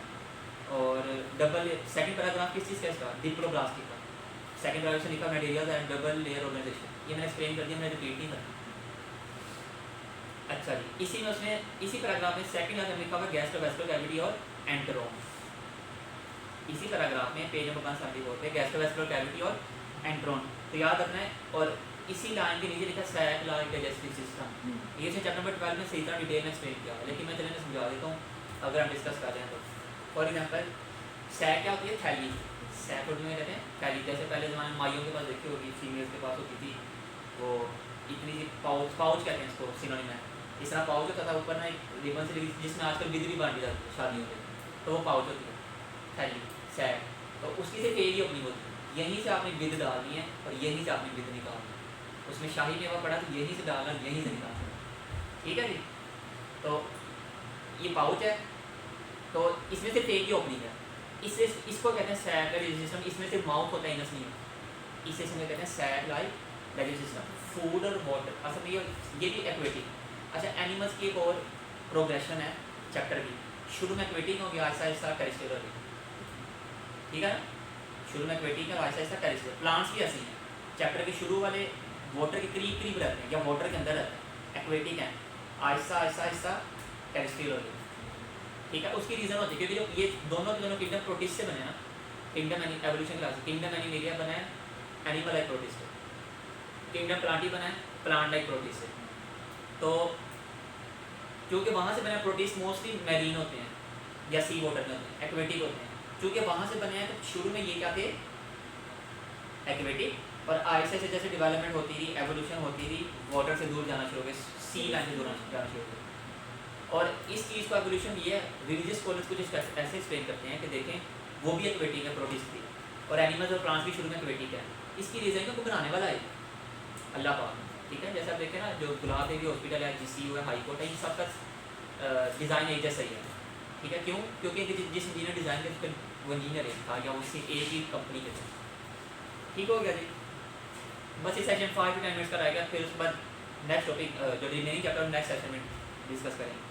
और डबल सेकंड पैराग्राफ किस चीज़ का इसका, डिप्लोब्लास्ट का सेकंड पैराग्राफ से लिखा material and double layer organisation. ये मैंने एक्सप्लेन कर दिया, मैंने रिपीट नहीं करना। अच्छा जी, इसी में उसने इसी पैराग्राफ में सेकंड में लिखा हुआ गैस्ट्रोवेस्कुलर कैविटी और एंटेरोम। इसी पैराग्राफ में पेज नंबर 174 पे गैस्ट्रोवेस्कुलर कैविटी और एंटेरोम तो याद रखना है। और इसी लाइन के नीचे लिखा सैक लाइक डाइजेस्टिव सिस्टम। ये चैप्टर नंबर 12 में सही तरह डिटेल में एक्सप्लेन किया, लेकिन मैं चलिए समझा देता हूँ अगर हम डिस्कस कर रहे हैं तो। फॉर एग्जाम्पल सैक क्या होती है, थैली। सैक उर्दू में कहते हैं थैली। जैसे पहले ज़माने में माइयों के पास देखी होगी, फीमेल्स के पास होती थी वो इतनी सी पाउच कहते हैं इसको, सिनोनिम है। इस तरह पाउच होता था, ऊपर ना एक रिबन से जिसमें आजकल विध भी बांटी जाती है शादियों में, तो वो पाउच होती है थैली, सैक। तो उसकी सिर्फ एक ही ओपनिंग होती है, यहीं से आपने विध डालनी है और यहीं से आपने विध निकालनी है। उसमें शाही मेवा पड़ा तो यहीं से डालना, यहीं से निकालना। ठीक है जी। तो ये पाउच है, तो इसमें सिर्फ एक ही ओपनिंग है। इससे इसको कहते हैं सैक डाइजेस्टिव सिस्टम। इसमें सिर्फ माउथ होता है, इनस नहीं है। इसे इसमें कहते हैं sac like digestive system. Food और वाटर, असल में ये भी एक्वेटिक। अच्छा, एनिमल्स की एक और प्रोग्रेशन है चैप्टर की। शुरू में एक्वेटिक हो गया, आहिस्ता आहिस्ता टेरेस्ट्रियल हो गया। ठीक है ना, शुरू में एक्वेटिक है, आहिस्ता आहिस्ता टेरेस्ट्रियल। प्लांट्स भी ऐसे ही हैं, चैप्टर के शुरू वाले वाटर के करीब करीब रहते हैं या वाटर के अंदर रहते हैं, एक्वेटिक हैं, आहिस्ता आहिस्ता आहिस्ता टेरेस्ट्रियल हो गया। ठीक है, उसकी रीज़न होती है क्योंकि जो ये दोनों के दोनों किंगडम प्रोटिस्ट से बने ना, kingdom evolution class, kingdom animalia बना है एनिमल लाइक प्रोटिस्ट से, किंगडम प्लांटी बना है प्लांट लाइक प्रोटिस्ट से। तो क्योंकि वहाँ से बने प्रोटिस्ट मोस्टली मैरीन होते हैं या सी वाटर में होते हैं, एक्वेटिक होते हैं। क्योंकि वहाँ से बने हैं तो शुरू में ये क्या थे, एक्वेटिक, और आहिस्ते से जैसे डेवलपमेंट होती रही, एवोल्यूशन होती रही, वाटर से दूर जाना शुरू हो गए, सी लाइन से दूर जाना शुरू हो गए। और इस चीज़ का एवोल्यूशन ये है, रिलीजियस स्कॉलर्स कुछ ऐसे एक्सप्लेन करते हैं कि देखें वो भी एक्वेटिक है, प्रोटिस्ट थी, और एनिमल्स और प्लांट्स भी शुरू में एक्वेटिक है। इसकी रीज़न क्योंकि बनाने वाला है अल्लाह पाक। ठीक है, जैसे आप देखें ना, जो गुलाब देवी हॉस्पिटल है, GCU है, हाई कोर्ट है, इन सबका डिज़ाइन एक जैसा ही है। ठीक है, क्यों? क्योंकि जिस इंजीनियर डिज़ाइन के वो इंजीनियर था या उसकी एक ही कंपनी के थे। ठीक हो गया जी। बस ये सेशन 5 to 10 मिनट्स का रहेगा, फिर उसके बाद नेक्स्ट टॉपिक जो रिमेनिंग चैप्टर नेक्स्ट सेशन में डिस्कस करेंगे।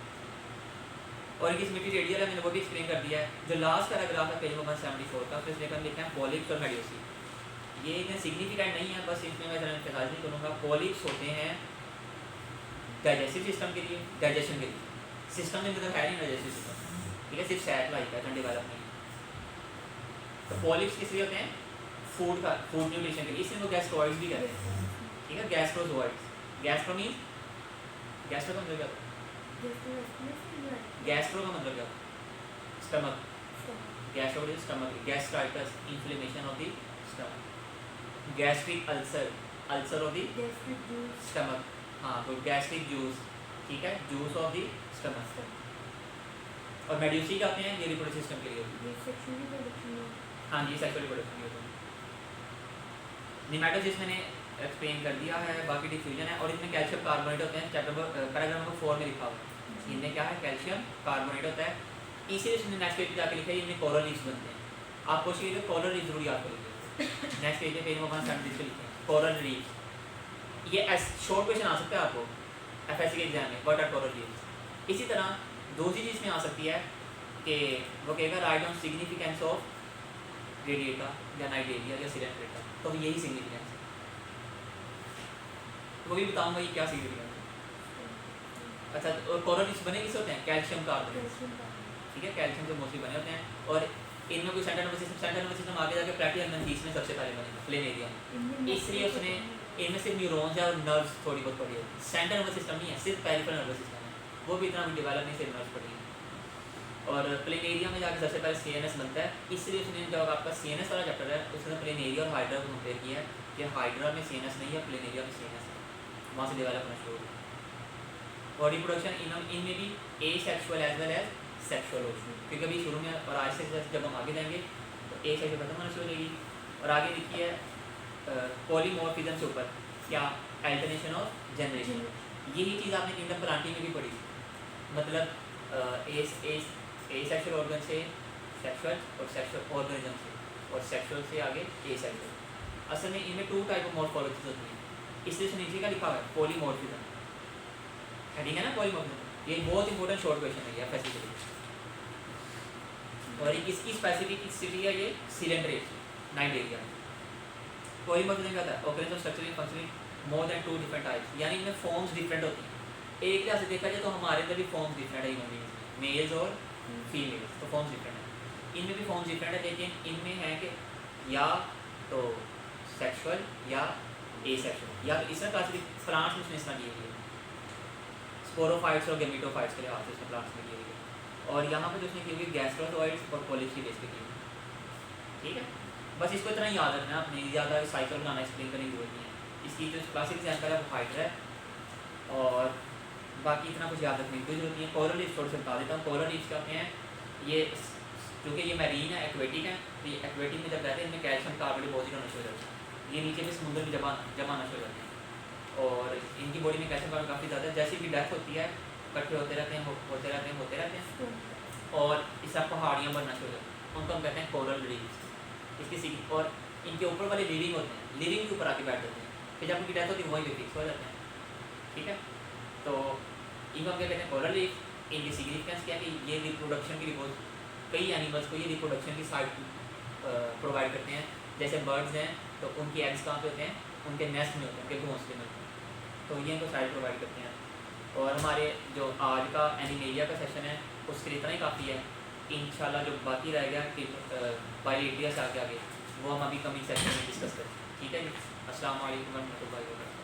और इनकी स्मिटी रेडियल है, मैंने वो भी एक्सप्लेन कर दिया है। जो लास्ट पैराग्राफ है पेज नंबर 174 का, फिर इसमें लिखा है पॉलिप्स और मेडियोसी। ये इतने सिग्निफिकेंट नहीं है, बस इसमें मैं ज़रा एम्फसाइज नहीं करूँगा। पॉलिप्स होते हैं डाइजेस्टिव सिस्टम के लिए, डाइजेशन के लिए। सिस्टम में मतलब है नहीं डाइजेस्टिव सिस्टम, ठीक है, सिर्फ सैक लाइक है, डेवलप नहीं। पॉलिप्स किस लिए होते हैं? फूड न्यूट्रिशन के लिए, इसलिए वो गैस्ट्रोइड्स भी कहते हैं। ठीक है, गैस्ट्रोजोइड्स। गैस्ट्रो मीन, गैस्ट्रो का मतलब क्या होता है? गैस्ट्रो का मतलब क्या होता है? स्टमक। गैस्ट्रो का stomach, gastritis, inflammation of the stomach. Gastric ulcer, ulcer of the stomach. हाँ, तो गैस्ट्रिक जूस, ठीक है, जूस ऑफ द स्टमक। और मेड्यूसी क्या होते हैं? ये रिप्रोडक्टिव सिस्टम के लिए होती है। हाँ जी, सेक्सुअल रिप्रोडक्शन के होते हैं। निमेटोसिस मैंने एक्सप्लेन कर दिया है, बाकी डिफ्यूजन है। और इसमें कैल्शियम कार्बोनेट होते हैं, चैप्टर पैराग्राफ नंबर 4 में लिखा हुआ है। इनमें क्या है? कैल्शियम कार्बोनेट होता है। इसीलिए इसने नेक्स्ट पेज पे जाके लिखा है इनमें कोरल रीफ्स बनते हैं। आप कोशिश कीजिए कोरल रीफ जरूर याद कर लीजिए। नेक्स्ट पेज पे पेज नंबर 176 पे लिखे हैं कोरल रीफ। ये शॉर्ट क्वेश्चन आ सकता है आपको एफएससी के एग्जाम में, व्हाट आर कोरल रीफ्स। इसी तरह दूसरी चीज़ में आ सकती है कि वो कहेगा write down significance of radiata या नाइटेरिया या सिलेंड्रेटा, तो यही सिग्निफिकेंस है। वो भी बताऊंगा ये क्या सिग्निफिकेंस है। अच्छा, और कोरल रीफ्स बने किससे होते हैं? कैल्शियम कार्बोनेट, ठीक है, कैल्शियम से मोस्टली बने होते हैं। और इनमें कोई सेंट्रल नर्वस सिस्टम आगे जाके प्लैटियम नर्वस में सबसे पहले बनेगा प्लेनेरिया में, इसलिए उसने इनमें सिर्फ न्यूरॉन्स और नर्व्स थोड़ी बहुत पढ़ी है। सेंट्रल नर्वस सिस्टम नहीं है, सिर्फ पेरिफेरल नर्वस सिस्टम है, वो भी इतना भी डेवलप नहीं, सिर्फ नर्व्स पढ़ी है। और प्लेनेरिया में जाके सबसे पहले सीएनएस बनता है, इसलिए उसने जब आपका सीएनएस वाला चैप्टर है उसने प्लेनेरिया और हाइड्रा को कंपेयर किया है कि हाइड्रा में सीएनएस नहीं है, प्लेनेरिया में सीएनएस है, वहाँ से डेवलप होना शुरू हुआ। और रिप्रोडक्शन इनमें भी asexual as well as sexual हो, क्योंकि अभी शुरू में और आज से जब हम आगे जाएंगे तो ए सेक्शुअल खत्म होना शुरू हो जाएगी। और आगे देखिए पॉलीमॉर्फिज्म से ऊपर क्या? Alternation of generation. यही चीज़ आपने किंगडम प्लांटी में भी पढ़ी, मतलब ए सेक्शुअल ऑर्गन से सेक्शुअल और सेक्शुअल ऑर्गेनिज्म से, और सेक्शुअल से आगे ए सेक्शुअल। असल में इनमें 2 टाइप ऑफ मॉर्फोलॉजीज होती हैं, इसलिए इसमें नीचे का लिखा हुआ है पॉलीमॉर्फिज्म, हेडिंग है ना पॉलीमॉर्फिज्म। ये बहुत इंपॉर्टेंट शॉर्ट क्वेश्चन है एफएससी के लिए। और इसकी स्पेसिफिक सिटी है ये सिलेंड्रेट नाइटेरिया। पॉलीमॉर्फिज्म क्या होता है? Occurrence of structural functioning more than 2 different types, यानी इनमें फॉर्म्स डिफरेंट होती हैं। एक लिहाज से देखा जाए तो हमारे अंदर भी फॉर्म्स डिफरेंट है ह्यूमन बीइंग्स में, मेल्स और फीमेल्स, तो फॉर्म्स डिफरेंट है। इनमें भी फॉर्म्स डिफरेंट है, लेकिन इनमें है कि या तो सेक्शुअल या एसेक्शुअल, या तो इसमें क्लासिफिक प्लांट्स में उसने इसमें दिए हुए स्पोरोफाइट्स और गेमिटोफाइट्स के लिहाज से इसमें प्लांट्स में दिए हुए। और यहाँ पे जो उसने की हुई गैस्ट्रोजोइड्स और पॉलिप्स की बेस पे की हुई। ठीक है, बस इसको इतना याद रखना है, अपने ज़्यादा साइकिल बनाना एक्सप्लेन करने की जरूरत नहीं है। इसकी जो क्लासिक एग्जाम्पल है वो हाइड्रा है, और बाकी इतना कुछ याद रखने की कोई जरूरत नहीं है। कोरल रीफ्स थोड़ा सा बता देता हूँ। कोरल रीफ्स क्या होते हैं? ये क्योंकि ये मैरीन है, एक्वेटिक है, तो ये एक्वेटिक में जब रहते हैं इनमें कैल्शियम कार्बोनेट डिपॉजिट होना शुरू हो जाता है, ये नीचे भी समुद्र में जमा आना शुरू हो जाते हैं। और इनकी बॉडी में कैल्शियम कार्बोनेट काफ़ी ज़्यादा है। जैसे भी डेथ होती है इकट्ठे होते रहते हैं, और इससे पहाड़ियाँ बनना शुरू हो जाती हैं, उनको हम कहते हैं कोरल रीफ्स। इसकी और इनके ऊपर वाले लिविंग होते हैं, लिविंग के ऊपर आके बैठ जाते हैं, फिर जब उनकी डेथ होती है वहीं पे फिक्स हो जाते हैं। ठीक है, तो इनको हम क्या कहते हैं? Coral reef. इनकी सिग्निफिकेंस क्या है कि ये रिप्रोडक्शन की कई एनिमल्स को ये रिप्रोडक्शन की साइट प्रोवाइड करते हैं। जैसे बर्ड्स हैं तो उनकी एग्स कहाँ पे होते हैं? उनके नेस्ट में होते हैं, उनके घोंसले में होते हैं, तो ये इनको साइट प्रोवाइड करते हैं। और हमारे जो आज का एनिमेलिया का सेशन है उसके लिए इतना ही काफ़ी है। इंशाल्लाह जो बाकी रह गया कि बायोएटिया से आगे वो हम अभी कमिंग सेशन में डिस्कस करें। ठीक है जी, अस्सलाम वालेकुम रहमतुल्लाहि व बरकातहू।